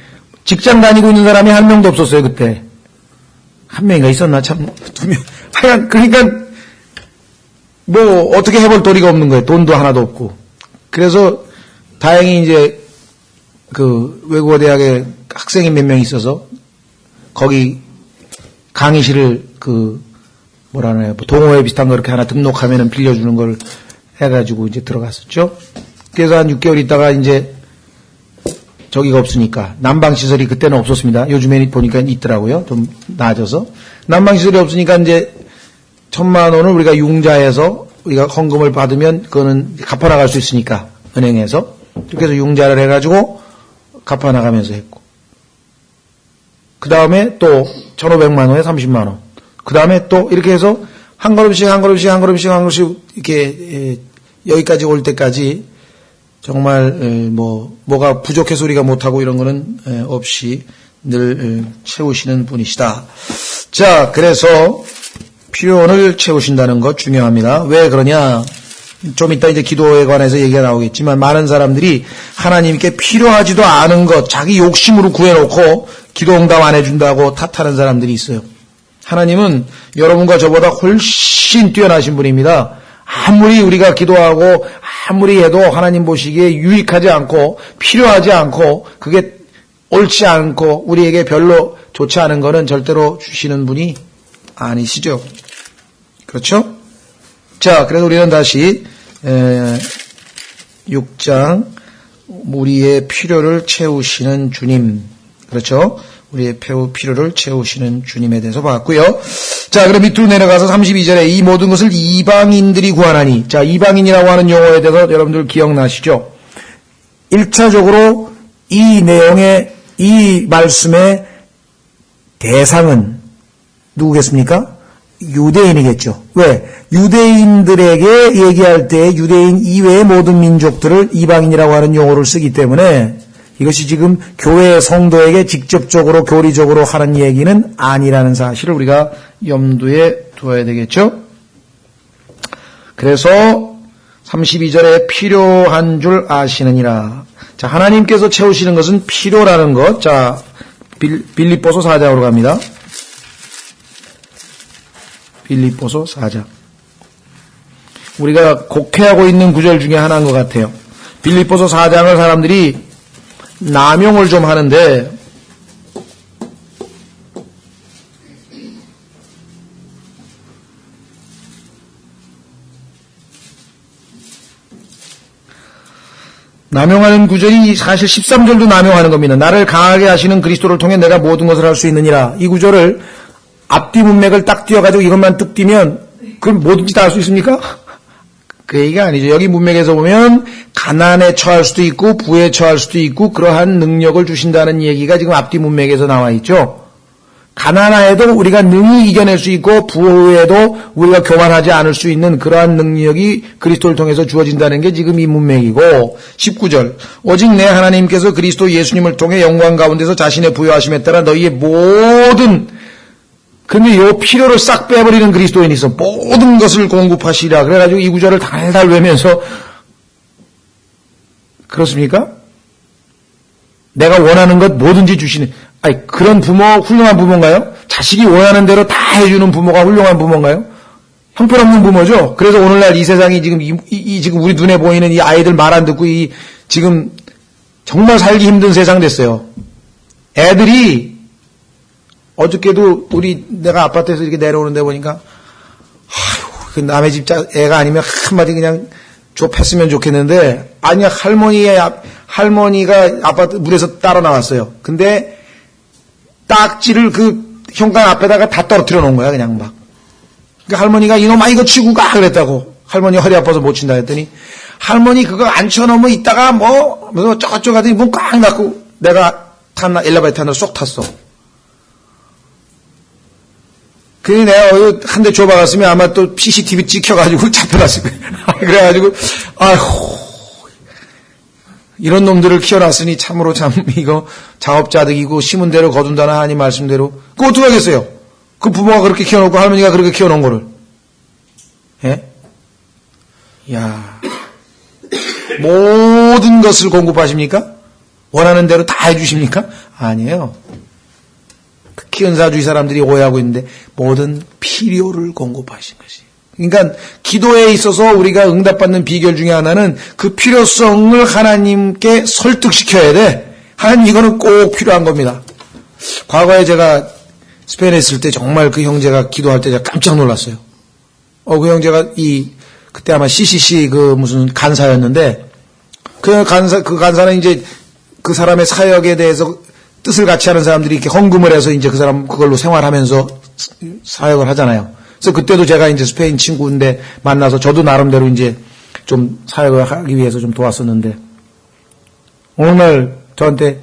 직장 다니고 있는 사람이 한 명도 없었어요, 그때. 한 명인가 있었나? 참, 2명. 하여간, 그러니까, 어떻게 해볼 도리가 없는 거예요. 돈도 하나도 없고. 그래서, 다행히 이제, 그 외국어 대학에 학생이 몇 명 있어서 거기 강의실을 동호회 비슷한 거 이렇게 하나 등록하면은 빌려주는 걸 해가지고 이제 들어갔었죠. 그래서 한 6개월 있다가 이제 저기가 없으니까 난방시설이 그때는 없었습니다. 요즘에는 보니까 있더라고요. 좀 나아져서. 난방시설이 없으니까 이제 1,000만 원을 우리가 융자해서 우리가 헌금을 받으면 그거는 갚아나갈 수 있으니까 은행에서. 그래서 융자를 해가지고 갚아나가면서 했고. 그 다음에 또 1,500만 원에 30만 원. 그 다음에 또 이렇게 해서 한 걸음씩 이렇게 여기까지 올 때까지 정말 뭐가 부족해서 우리가 못하고 이런 거는 없이 늘 채우시는 분이시다. 자, 그래서 필요를 채우신다는 것 중요합니다. 왜 그러냐? 좀 이따 이제 기도에 관해서 얘기가 나오겠지만 많은 사람들이 하나님께 필요하지도 않은 것 자기 욕심으로 구해놓고 기도 응답 안 해준다고 탓하는 사람들이 있어요. 하나님은 여러분과 저보다 훨씬 뛰어나신 분입니다. 아무리 우리가 기도하고 아무리 해도 하나님 보시기에 유익하지 않고 필요하지 않고 그게 옳지 않고 우리에게 별로 좋지 않은 거는 절대로 주시는 분이 아니시죠. 그렇죠? 자, 그래서 우리는 다시 6장 우리의 필요를 채우시는 주님, 그렇죠? 우리의 필요를 채우시는 주님에 대해서 봤고요. 자, 그럼 밑으로 내려가서 32절에 이 모든 것을 이방인들이 구하나니. 자, 이방인이라고 하는 용어에 대해서 여러분들 기억나시죠? 1차적으로 이 내용의 이 말씀의 대상은 누구겠습니까? 유대인이겠죠. 왜? 유대인들에게 얘기할 때 유대인 이외의 모든 민족들을 이방인이라고 하는 용어를 쓰기 때문에 이것이 지금 교회 성도에게 직접적으로 교리적으로 하는 얘기는 아니라는 사실을 우리가 염두에 두어야 되겠죠. 그래서 32절에 필요한 줄 아시느니라. 자, 하나님께서 채우시는 것은 필요라는 것. 자, 빌립보서 4장으로 갑니다. 빌립보서 4장. 우리가 곡해하고 있는 구절 중에 하나인 것 같아요. 빌립보서 4장을 사람들이 남용을 좀 하는데 남용하는 구절이 사실 13절도 남용하는 겁니다. 나를 강하게 하시는 그리스도를 통해 내가 모든 것을 할 수 있느니라. 이 구절을 앞뒤 문맥을 딱 띄워가지고 이것만 뚝 띄면 그럼 뭐든지 다 할 수 있습니까? 그 얘기가 아니죠. 여기 문맥에서 보면 가난에 처할 수도 있고 부에 처할 수도 있고 그러한 능력을 주신다는 얘기가 지금 앞뒤 문맥에서 나와 있죠. 가난해도 우리가 능히 이겨낼 수 있고 부에도 우리가 교만하지 않을 수 있는 그러한 능력이 그리스도를 통해서 주어진다는 게 지금 이 문맥이고 19절 오직 내 하나님께서 그리스도 예수님을 통해 영광 가운데서 자신의 부요하심에 따라 너희의 모든 근데 이 필요를 싹 빼버리는 그리스도인이 있어. 모든 것을 공급하시리라. 그래가지고 이 구절을 달달 외면서 그렇습니까? 내가 원하는 것 뭐든지 주시는 아니 그런 부모 훌륭한 부모인가요? 자식이 원하는 대로 다 해주는 부모가 훌륭한 부모인가요? 형편없는 부모죠. 그래서 오늘날 이 세상이 지금 지금 우리 눈에 보이는 이 아이들 말 안 듣고 지금 정말 살기 힘든 세상 됐어요. 애들이 어저께도 내가 아파트에서 이렇게 내려오는데 보니까, 그 남의 집 애가 아니면 한마디 그냥 좁혔으면 좋겠는데, 아니야, 할머니가 아파트 물에서 따라 나왔어요. 근데 딱지를 그 현관 앞에다가 다 떨어뜨려 놓은 거야, 그냥 막. 그러니까 할머니가 이놈아 이거 치고 가! 그랬다고. 할머니 허리 아파서 못 친다 했더니, 할머니 그거 안 쳐놓으면 이따가 저쪽 가더니 문 꽉 닫고 내가 엘리베이터 안으로 쏙 탔어. 그래 내가 한 대 줘박았으면 아마 또 CCTV 찍혀가지고 잡혀갔을 거야. 그래가지고 아휴 이런 놈들을 키워놨으니 참으로 이거 자업자득이고 심은 대로 거둔다는 하나님 말씀대로 그거 어떻게 하겠어요? 그 부모가 그렇게 키워놓고 할머니가 그렇게 키워놓은 거를 예? 야 모든 것을 공급하십니까? 원하는 대로 다 해주십니까? 아니에요. 특히 은사주의 사람들이 오해하고 있는데 모든 필요를 공급하신 것이. 그러니까 기도에 있어서 우리가 응답받는 비결 중에 하나는 그 필요성을 하나님께 설득시켜야 돼. 하나님 이거는 꼭 필요한 겁니다. 과거에 제가 스페인에 있을 때 정말 그 형제가 기도할 때 제가 깜짝 놀랐어요. 그 형제가 그때 아마 CCC 무슨 간사였는데, 그 간사는 이제 그 사람의 사역에 대해서 뜻을 같이 하는 사람들이 이렇게 헌금을 해서 이제 그 사람 그걸로 생활하면서 사역을 하잖아요. 그래서 그때도 제가 이제 스페인 친구인데 만나서 저도 나름대로 이제 좀 사역을 하기 위해서 좀 도왔었는데, 어느 날 저한테,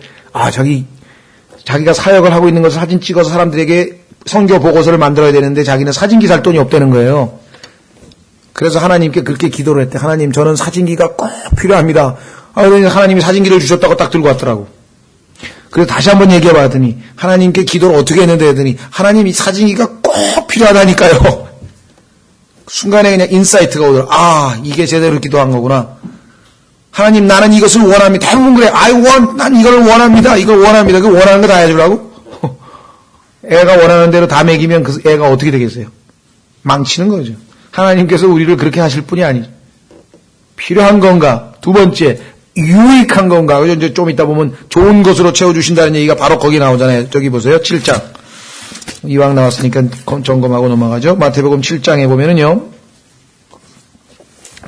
자기가 사역을 하고 있는 것을 사진 찍어서 사람들에게 선교 보고서를 만들어야 되는데 자기는 사진기 살 돈이 없다는 거예요. 그래서 하나님께 그렇게 기도를 했대. 하나님, 저는 사진기가 꼭 필요합니다. 그러니 하나님이 사진기를 주셨다고 딱 들고 왔더라고. 그래서 다시 한번 얘기해 봤더니 하나님께 기도를 어떻게 했는데 했더니 하나님이 사진기가 꼭 필요하다니까요. 순간에 그냥 인사이트가 오더라. 이게 제대로 기도한 거구나. 하나님, 나는 이것을 원합니다. 대부분 그래. 난 이걸 원합니다. 이걸 원합니다. 그 원하는 거 다 해주려고? 애가 원하는 대로 다 먹이면 그 애가 어떻게 되겠어요? 망치는 거죠. 하나님께서 우리를 그렇게 하실 분이 아니죠. 필요한 건가? 두 번째, 유익한 건가? 이제 좀 이따 보면 좋은 것으로 채워주신다는 얘기가 바로 거기 나오잖아요. 저기 보세요. 7장. 이왕 나왔으니까 점검하고 넘어가죠. 마태복음 7장에 보면은요.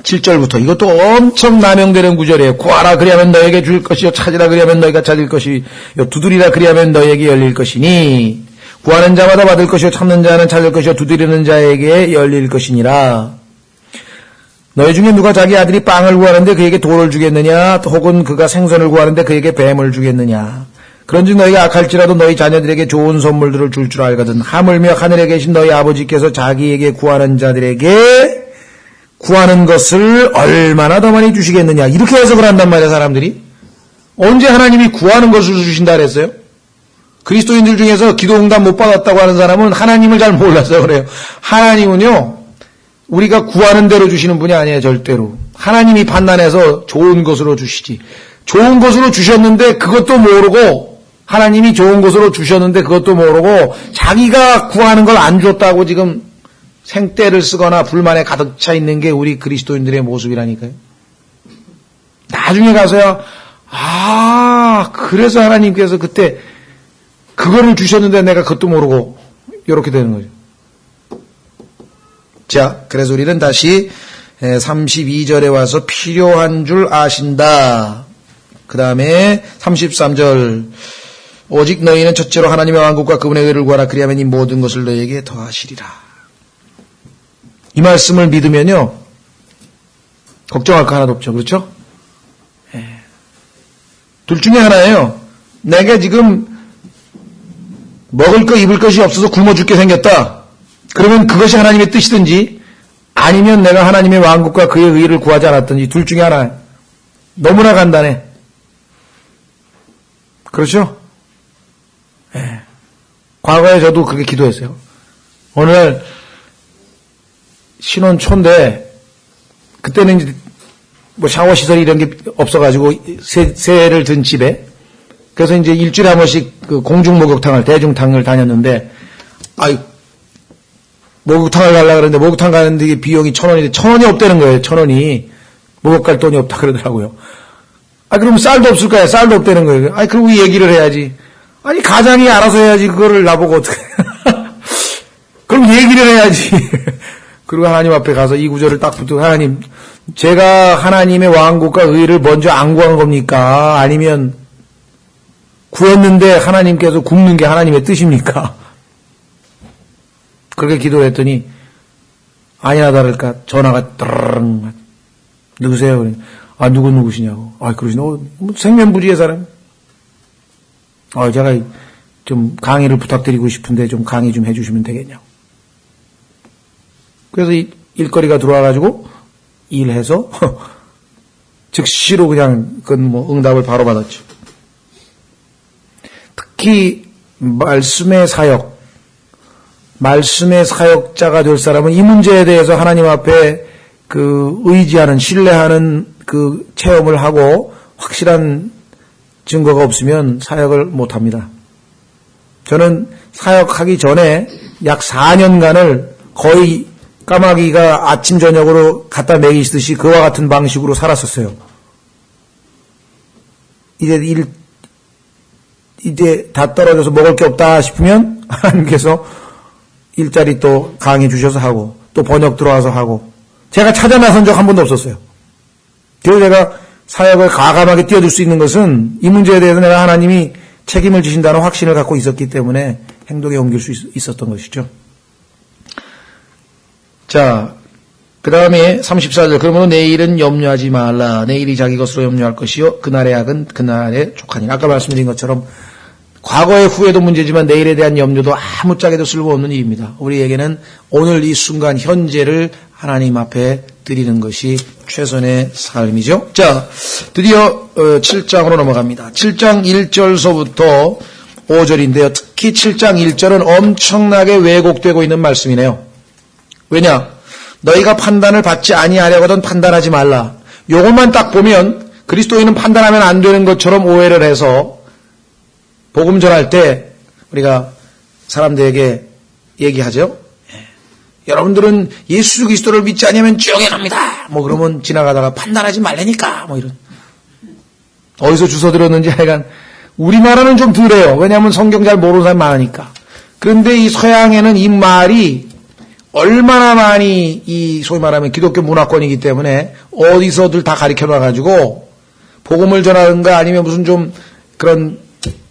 7절부터 이것도 엄청 남용되는 구절이에요. 구하라 그리하면 너에게 줄 것이요 찾으라 그리하면 너희가 찾을 것이요 두드리라 그리하면 너에게 열릴 것이니 구하는 자마다 받을 것이요 찾는 자는 찾을 것이요 두드리는 자에게 열릴 것이니라. 너희 중에 누가 자기 아들이 빵을 구하는데 그에게 돌을 주겠느냐, 혹은 그가 생선을 구하는데 그에게 뱀을 주겠느냐. 그런즉 너희가 악할지라도 너희 자녀들에게 좋은 선물들을 줄 줄 알거든. 하물며 하늘에 계신 너희 아버지께서 자기에게 구하는 자들에게 구하는 것을 얼마나 더 많이 주시겠느냐. 이렇게 해석을 한단 말이에요, 사람들이. 언제 하나님이 구하는 것을 주신다 그랬어요? 그리스도인들 중에서 기도 응답 못 받았다고 하는 사람은 하나님을 잘 몰라서 그래요. 하나님은요, 우리가 구하는 대로 주시는 분이 아니에요, 절대로. 하나님이 판단해서 좋은 것으로 주시지. 좋은 것으로 주셨는데 그것도 모르고, 하나님이 좋은 것으로 주셨는데 그것도 모르고 자기가 구하는 걸 안 줬다고 지금 생떼를 쓰거나 불만에 가득 차 있는 게 우리 그리스도인들의 모습이라니까요. 나중에 가서야 그래서 하나님께서 그때 그거를 주셨는데 내가 그것도 모르고 이렇게 되는 거죠. 자, 그래서 우리는 다시 32절에 와서 필요한 줄 아신다. 그 다음에 33절 오직 너희는 첫째로 하나님의 왕국과 그분의 의를 구하라. 그리하면 이 모든 것을 너희에게 더하시리라. 이 말씀을 믿으면요, 걱정할 거 하나도 없죠. 그렇죠? 둘 중에 하나예요. 내가 지금 먹을 거 입을 것이 없어서 굶어 죽게 생겼다. 그러면 그것이 하나님의 뜻이든지 아니면 내가 하나님의 왕국과 그의 의를 구하지 않았든지 둘 중에 하나예요. 너무나 간단해. 그렇죠? 과거에 저도 그렇게 기도했어요. 어느 날 신혼초인데 그때는 이제 뭐 샤워 시설이 이런 게 없어가지고 새를 든 집에 그래서 이제 일주일에 한 번씩 그 공중 목욕탕을 대중탕을 다녔는데 목욕탕을 가려고 그랬는데 목욕탕 가는데 비용이 1,000원인데 1,000원이 없다는 거예요. 1,000원이 목욕 갈 돈이 없다 그러더라고요. 그럼 쌀도 없을 거야. 쌀도 없다는 거예요. 그럼 얘기를 해야지. 가장이 알아서 해야지. 그거를 나보고 어떻게 그럼 얘기를 해야지. 그리고 하나님 앞에 가서 이 구절을 딱 붙들고 하나님, 제가 하나님의 왕국과 의를 먼저 안 구한 겁니까? 아니면 구했는데 하나님께서 굶는 게 하나님의 뜻입니까? 그렇게 기도를 했더니 아니나 다를까 전화가 따르릉. 누구세요? 누구시냐고. 그러시나? 생면부지의 사람. 제가 좀 강의를 부탁드리고 싶은데 좀 강의 좀 해주시면 되겠냐고. 그래서 일거리가 들어와가지고 일해서 즉시로 그냥 응답을 바로 받았죠. 특히 말씀의 사역자가 될 사람은 이 문제에 대해서 하나님 앞에 의지하는, 신뢰하는 체험을 하고 확실한 증거가 없으면 사역을 못 합니다. 저는 사역하기 전에 약 4년간을 거의 까마귀가 아침 저녁으로 갖다 먹이시듯이 그와 같은 방식으로 살았었어요. 이제 이제 다 떨어져서 먹을 게 없다 싶으면 하나님께서 일자리 또 강의 주셔서 하고 또 번역 들어와서 하고 제가 찾아 나선 적 한 번도 없었어요. 그래서 제가 사역을 과감하게 뛰어들 수 있는 것은 이 문제에 대해서 내가 하나님이 책임을 지신다는 확신을 갖고 있었기 때문에 행동에 옮길 수 있었던 것이죠. 자, 그 다음에 34절. 그러므로 내일은 염려하지 말라. 내일이 자기 것으로 염려할 것이요 그날의 악은 그날에 족하니라. 아까 말씀드린 것처럼 과거의 후회도 문제지만 내일에 대한 염려도 아무짝에도 쓸모없는 일입니다. 우리에게는 오늘 이 순간 현재를 하나님 앞에 드리는 것이 최선의 삶이죠. 자, 드디어 7장으로 넘어갑니다. 7장 1절서부터 5절인데요. 특히 7장 1절은 엄청나게 왜곡되고 있는 말씀이네요. 왜냐? 너희가 판단을 받지 아니하려거든 판단하지 말라. 요것만 딱 보면 그리스도인은 판단하면 안 되는 것처럼 오해를 해서 복음 전할 때 우리가 사람들에게 얘기하죠. 여러분들은 예수 그리스도를 믿지 않으면 지옥에 갑니다. 뭐 그러면 지나가다가 판단하지 말라니까 뭐 이런. 어디서 주워 들었는지 하여간 우리나라는 좀 덜해요. 왜냐하면 성경 잘 모르는 사람이 많으니까. 그런데 이 서양에는 이 말이 얼마나 많이 이 소위 말하면 기독교 문화권이기 때문에 어디서들 다 가르쳐 놔가지고 복음을 전하는가 아니면 무슨 좀 그런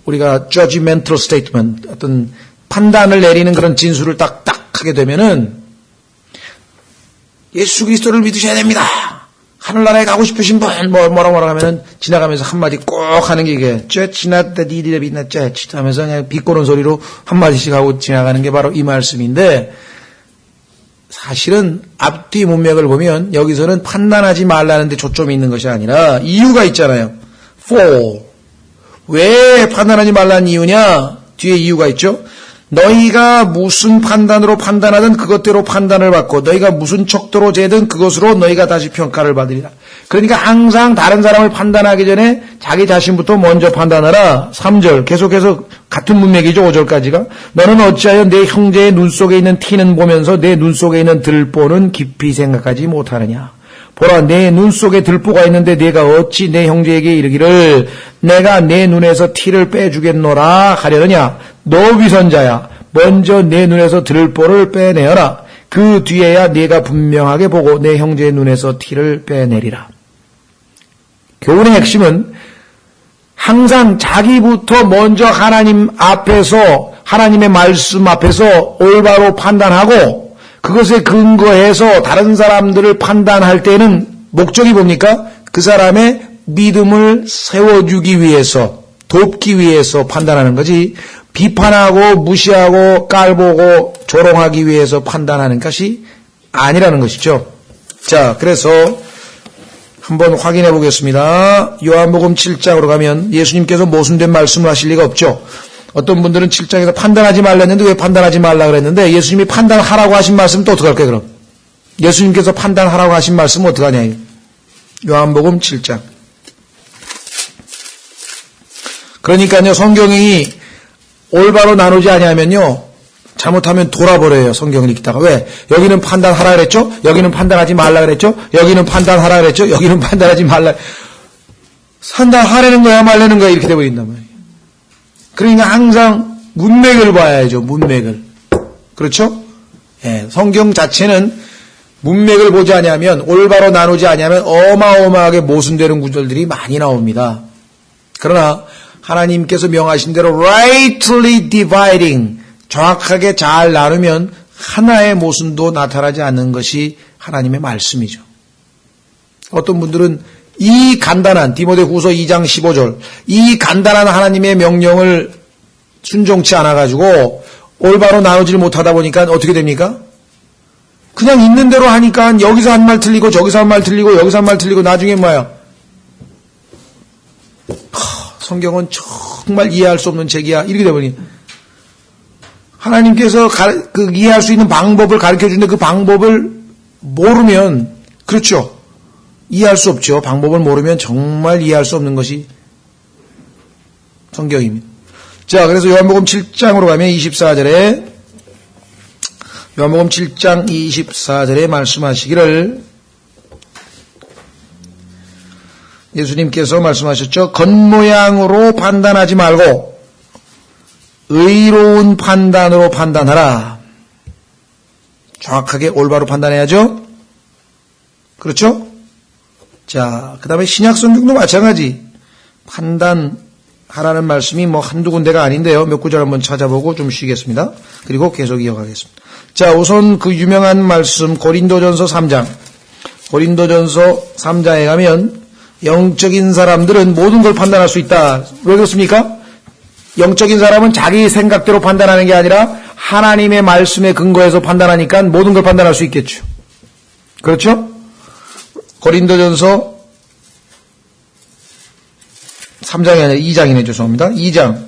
우리가 judgmental statement 어떤 판단을 내리는 그런 진술을 딱딱 하게 되면은 예수 그리스도를 믿으셔야 됩니다. 하늘나라에 가고 싶으신 분 뭐라고 하면은 지나가면서 한마디 꼭 하는 게 이게 쬐치나다 니디레 빛나 쬐치 하면서 그냥 비꼬는 소리로 한마디씩 하고 지나가는 게 바로 이 말씀인데 사실은 앞뒤 문맥을 보면 여기서는 판단하지 말라는 데 초점이 있는 것이 아니라 이유가 있잖아요. For. 왜 판단하지 말라는 이유냐? 뒤에 이유가 있죠. 너희가 무슨 판단으로 판단하든 그것대로 판단을 받고 너희가 무슨 척도로 재든 그것으로 너희가 다시 평가를 받으리라. 그러니까 항상 다른 사람을 판단하기 전에 자기 자신부터 먼저 판단하라. 3절 계속해서 같은 문맥이죠. 5절까지가 너는 어찌하여 내 형제의 눈 속에 있는 티는 보면서 내 눈 속에 있는 들보는 깊이 생각하지 못하느냐. 보라 내 눈 속에 들보가 있는데 내가 어찌 내 형제에게 이르기를 내가 내 눈에서 티를 빼주겠노라 하려느냐. 너 위선자야 먼저 내 눈에서 들보를 빼내어라. 그 뒤에야 네가 분명하게 보고 내 형제의 눈에서 티를 빼내리라. 교훈의 핵심은 항상 자기부터 먼저 하나님 앞에서 하나님의 말씀 앞에서 올바로 판단하고 그것에 근거해서 다른 사람들을 판단할 때는 목적이 뭡니까? 그 사람의 믿음을 세워주기 위해서 돕기 위해서 판단하는 거지 비판하고 무시하고 깔보고 조롱하기 위해서 판단하는 것이 아니라는 것이죠. 자, 그래서 한번 확인해 보겠습니다. 요한복음 7장으로 가면 예수님께서 모순된 말씀을 하실 리가 없죠. 어떤 분들은 7장에서 판단하지 말랬는데 왜 판단하지 말라 그랬는데 예수님이 판단하라고 하신 말씀은 또 어떡할 거예요, 그럼? 예수님께서 판단하라고 하신 말씀은 어떡하냐, 요한복음 7장. 그러니까요, 성경이 올바로 나누지 아니하면요, 잘못하면 돌아버려요, 성경을 읽다가. 왜? 여기는 판단하라 그랬죠? 여기는 판단하지 말라 그랬죠? 여기는 판단하라 그랬죠? 여기는 판단하지 말라. 판단하라는 거야, 말라는 거야, 이렇게 돼버린단 말이에요. 그러니까 항상 문맥을 봐야죠, 문맥을. 그렇죠? 예, 성경 자체는 문맥을 보지 아니하면, 올바로 나누지 아니하면 어마어마하게 모순되는 구절들이 많이 나옵니다. 그러나 하나님께서 명하신 대로 rightly dividing, 정확하게 잘 나누면 하나의 모순도 나타나지 않는 것이 하나님의 말씀이죠. 어떤 분들은 이 간단한 디모데후서 2장 15절 이 간단한 하나님의 명령을 순종치 않아가지고 올바로 나누지를 못하다 보니까 어떻게 됩니까? 그냥 있는 대로 하니까 여기서 한 말 틀리고 저기서 한 말 틀리고 여기서 한 말 틀리고 나중에 뭐야? 성경은 정말 이해할 수 없는 책이야. 이렇게 되버리니 하나님께서 이해할 수 있는 방법을 가르쳐 주는데 그 방법을 모르면 그렇죠. 이해할 수 없죠. 방법을 모르면 정말 이해할 수 없는 것이 성경입니다. 자, 그래서 요한복음 7장으로 가면 24절에 요한복음 7장 24절에 말씀하시기를 예수님께서 말씀하셨죠. 겉모양으로 판단하지 말고 의로운 판단으로 판단하라. 정확하게 올바로 판단해야죠. 그렇죠? 자, 그 다음에 신약 성경도 마찬가지. 판단하라는 말씀이 뭐 한두 군데가 아닌데요. 몇 구절 한번 찾아보고 좀 쉬겠습니다. 그리고 계속 이어가겠습니다. 자, 우선 그 유명한 말씀 고린도전서 3장. 고린도전서 3장에 가면 영적인 사람들은 모든 걸 판단할 수 있다. 왜 그렇습니까? 영적인 사람은 자기 생각대로 판단하는 게 아니라 하나님의 말씀에 근거해서 판단하니까 모든 걸 판단할 수 있겠죠. 그렇죠? 고린도전서 3장이 아니라 2장이네, 죄송합니다. 2장.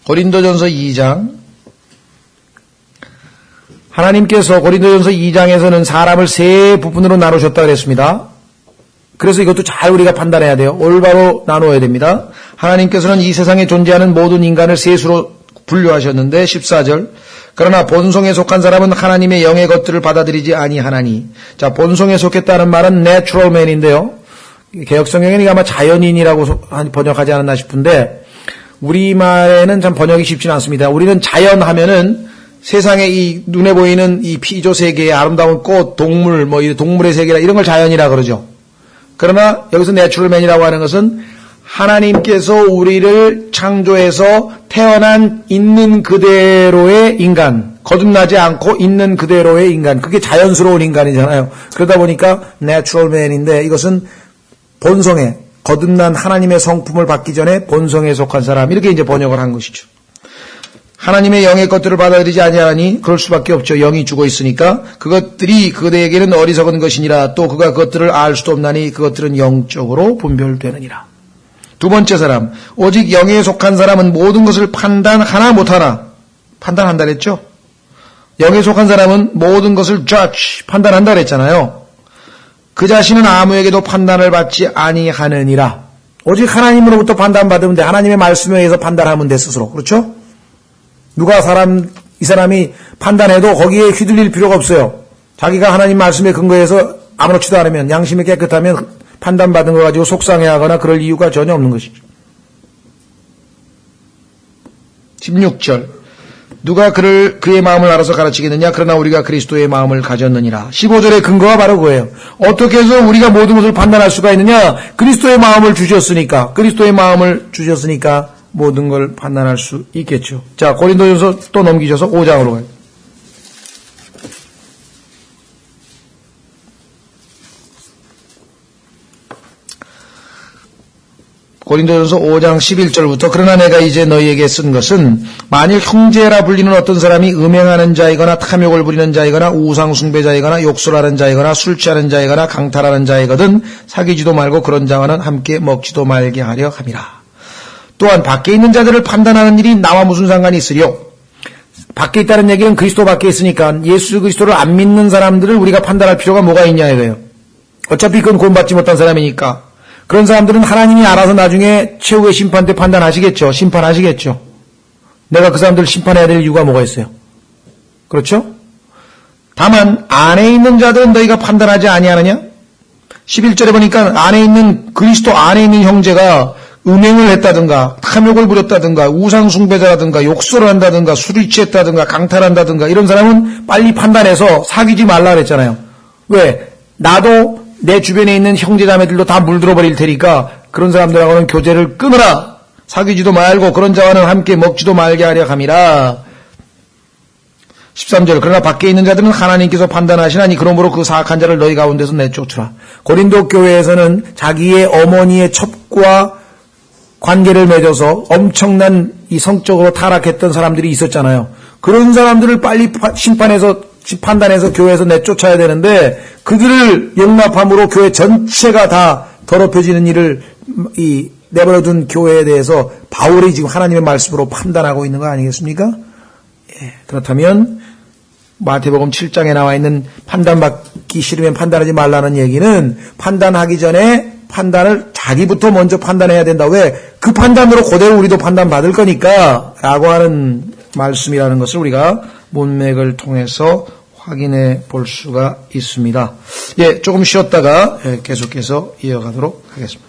고린도전서 2장. 하나님께서 고린도전서 2장에서는 사람을 세 부분으로 나누셨다 그랬습니다. 그래서 이것도 잘 우리가 판단해야 돼요. 올바로 나누어야 됩니다. 하나님께서는 이 세상에 존재하는 모든 인간을 세 수로 분류하셨는데 14절. 그러나 본성에 속한 사람은 하나님의 영의 것들을 받아들이지 아니하나니. 자, 본성에 속했다는 말은 natural man인데요. 개역성경에는 아마 자연인이라고 번역하지 않았나 싶은데 우리말에는 참 번역이 쉽지는 않습니다. 우리는 자연하면은 세상에 이 눈에 보이는 이 피조 세계의 아름다운 꽃, 동물, 뭐 이 동물의 세계라 이런 걸 자연이라 그러죠. 그러나 여기서 내추럴맨이라고 하는 것은 하나님께서 우리를 창조해서 태어난 있는 그대로의 인간, 거듭나지 않고 있는 그대로의 인간, 그게 자연스러운 인간이잖아요. 그러다 보니까 내추럴맨인데 이것은 본성에 거듭난 하나님의 성품을 받기 전에 본성에 속한 사람, 이렇게 이제 번역을 한 것이죠. 하나님의 영의 것들을 받아들이지 아니하니 그럴 수밖에 없죠. 영이 주고 있으니까. 그것들이 그대에게는 어리석은 것이니라. 또 그가 그것들을 알 수도 없나니 그것들은 영적으로 분별되느니라. 두 번째 사람, 오직 영에 속한 사람은 모든 것을 판단하나 못하나. 판단한다 그랬죠. 영에 속한 사람은 모든 것을 judge, 판단한다 그랬잖아요. 그 자신은 아무에게도 판단을 받지 아니하느니라. 오직 하나님으로부터 판단받으면 돼. 하나님의 말씀에 의해서 판단하면 돼 스스로. 그렇죠? 누가 이 사람이 판단해도 거기에 휘둘릴 필요가 없어요. 자기가 하나님 말씀에 근거해서 아무렇지도 않으면, 양심이 깨끗하면 판단받은 거 가지고 속상해하거나 그럴 이유가 전혀 없는 것이죠. 16절. 누가 그의 마음을 알아서 가르치겠느냐? 그러나 우리가 그리스도의 마음을 가졌느니라. 15절의 근거가 바로 그거예요. 어떻게 해서 우리가 모든 것을 판단할 수가 있느냐? 그리스도의 마음을 주셨으니까. 그리스도의 마음을 주셨으니까 모든 걸 판단할 수 있겠죠. 자, 고린도전서 또 넘기셔서 5장으로 가요. 고린도전서 5장 11절부터 그러나 내가 이제 너희에게 쓴 것은 만일 형제라 불리는 어떤 사람이 음행하는 자이거나 탐욕을 부리는 자이거나 우상 숭배자이거나 욕설하는 자이거나 술 취하는 자이거나 강탈하는 자이거든 사귀지도 말고 그런 자와는 함께 먹지도 말게 하려 함이라. 또한 밖에 있는 자들을 판단하는 일이 나와 무슨 상관이 있으리요? 밖에 있다는 얘기는 그리스도 밖에 있으니까 예수 그리스도를 안 믿는 사람들을 우리가 판단할 필요가 뭐가 있냐 이거예요. 어차피 그건 구원받지 못한 사람이니까. 그런 사람들은 하나님이 알아서 나중에 최후의 심판 때 판단하시겠죠. 심판하시겠죠. 내가 그 사람들을 심판해야 될 이유가 뭐가 있어요? 그렇죠? 다만 안에 있는 자들은 너희가 판단하지 아니하느냐? 11절에 보니까 안에 있는 그리스도 안에 있는 형제가 음행을 했다든가 탐욕을 부렸다든가 우상 숭배자라든가 욕설을 한다든가 술을 취했다든가 강탈한다든가 이런 사람은 빨리 판단해서 사귀지 말라 그랬잖아요. 왜? 나도 내 주변에 있는 형제자매들도 다 물들어 버릴 테니까 그런 사람들하고는 교제를 끊으라. 사귀지도 말고 그런 자와는 함께 먹지도 말게 하려 함이라. 13절. 그러나 밖에 있는 자들은 하나님께서 판단하시나니 그러므로 그 사악한 자를 너희 가운데서 내쫓으라. 고린도 교회에서는 자기의 어머니의 첩과 관계를 맺어서 엄청난 이 성적으로 타락했던 사람들이 있었잖아요. 그런 사람들을 빨리 판단해서 교회에서 내쫓아야 되는데 그들을 용납함으로 교회 전체가 다 더럽혀지는 일을 내버려둔 교회에 대해서 바울이 지금 하나님의 말씀으로 판단하고 있는 거 아니겠습니까? 예, 그렇다면 마태복음 7장에 나와 있는 판단받기 싫으면 판단하지 말라는 얘기는 판단하기 전에 판단을 자기부터 먼저 판단해야 된다. 왜? 그 판단으로 그대로 우리도 판단받을 거니까 라고 하는 말씀이라는 것을 우리가 문맥을 통해서 확인해 볼 수가 있습니다. 예, 조금 쉬었다가 계속해서 이어가도록 하겠습니다.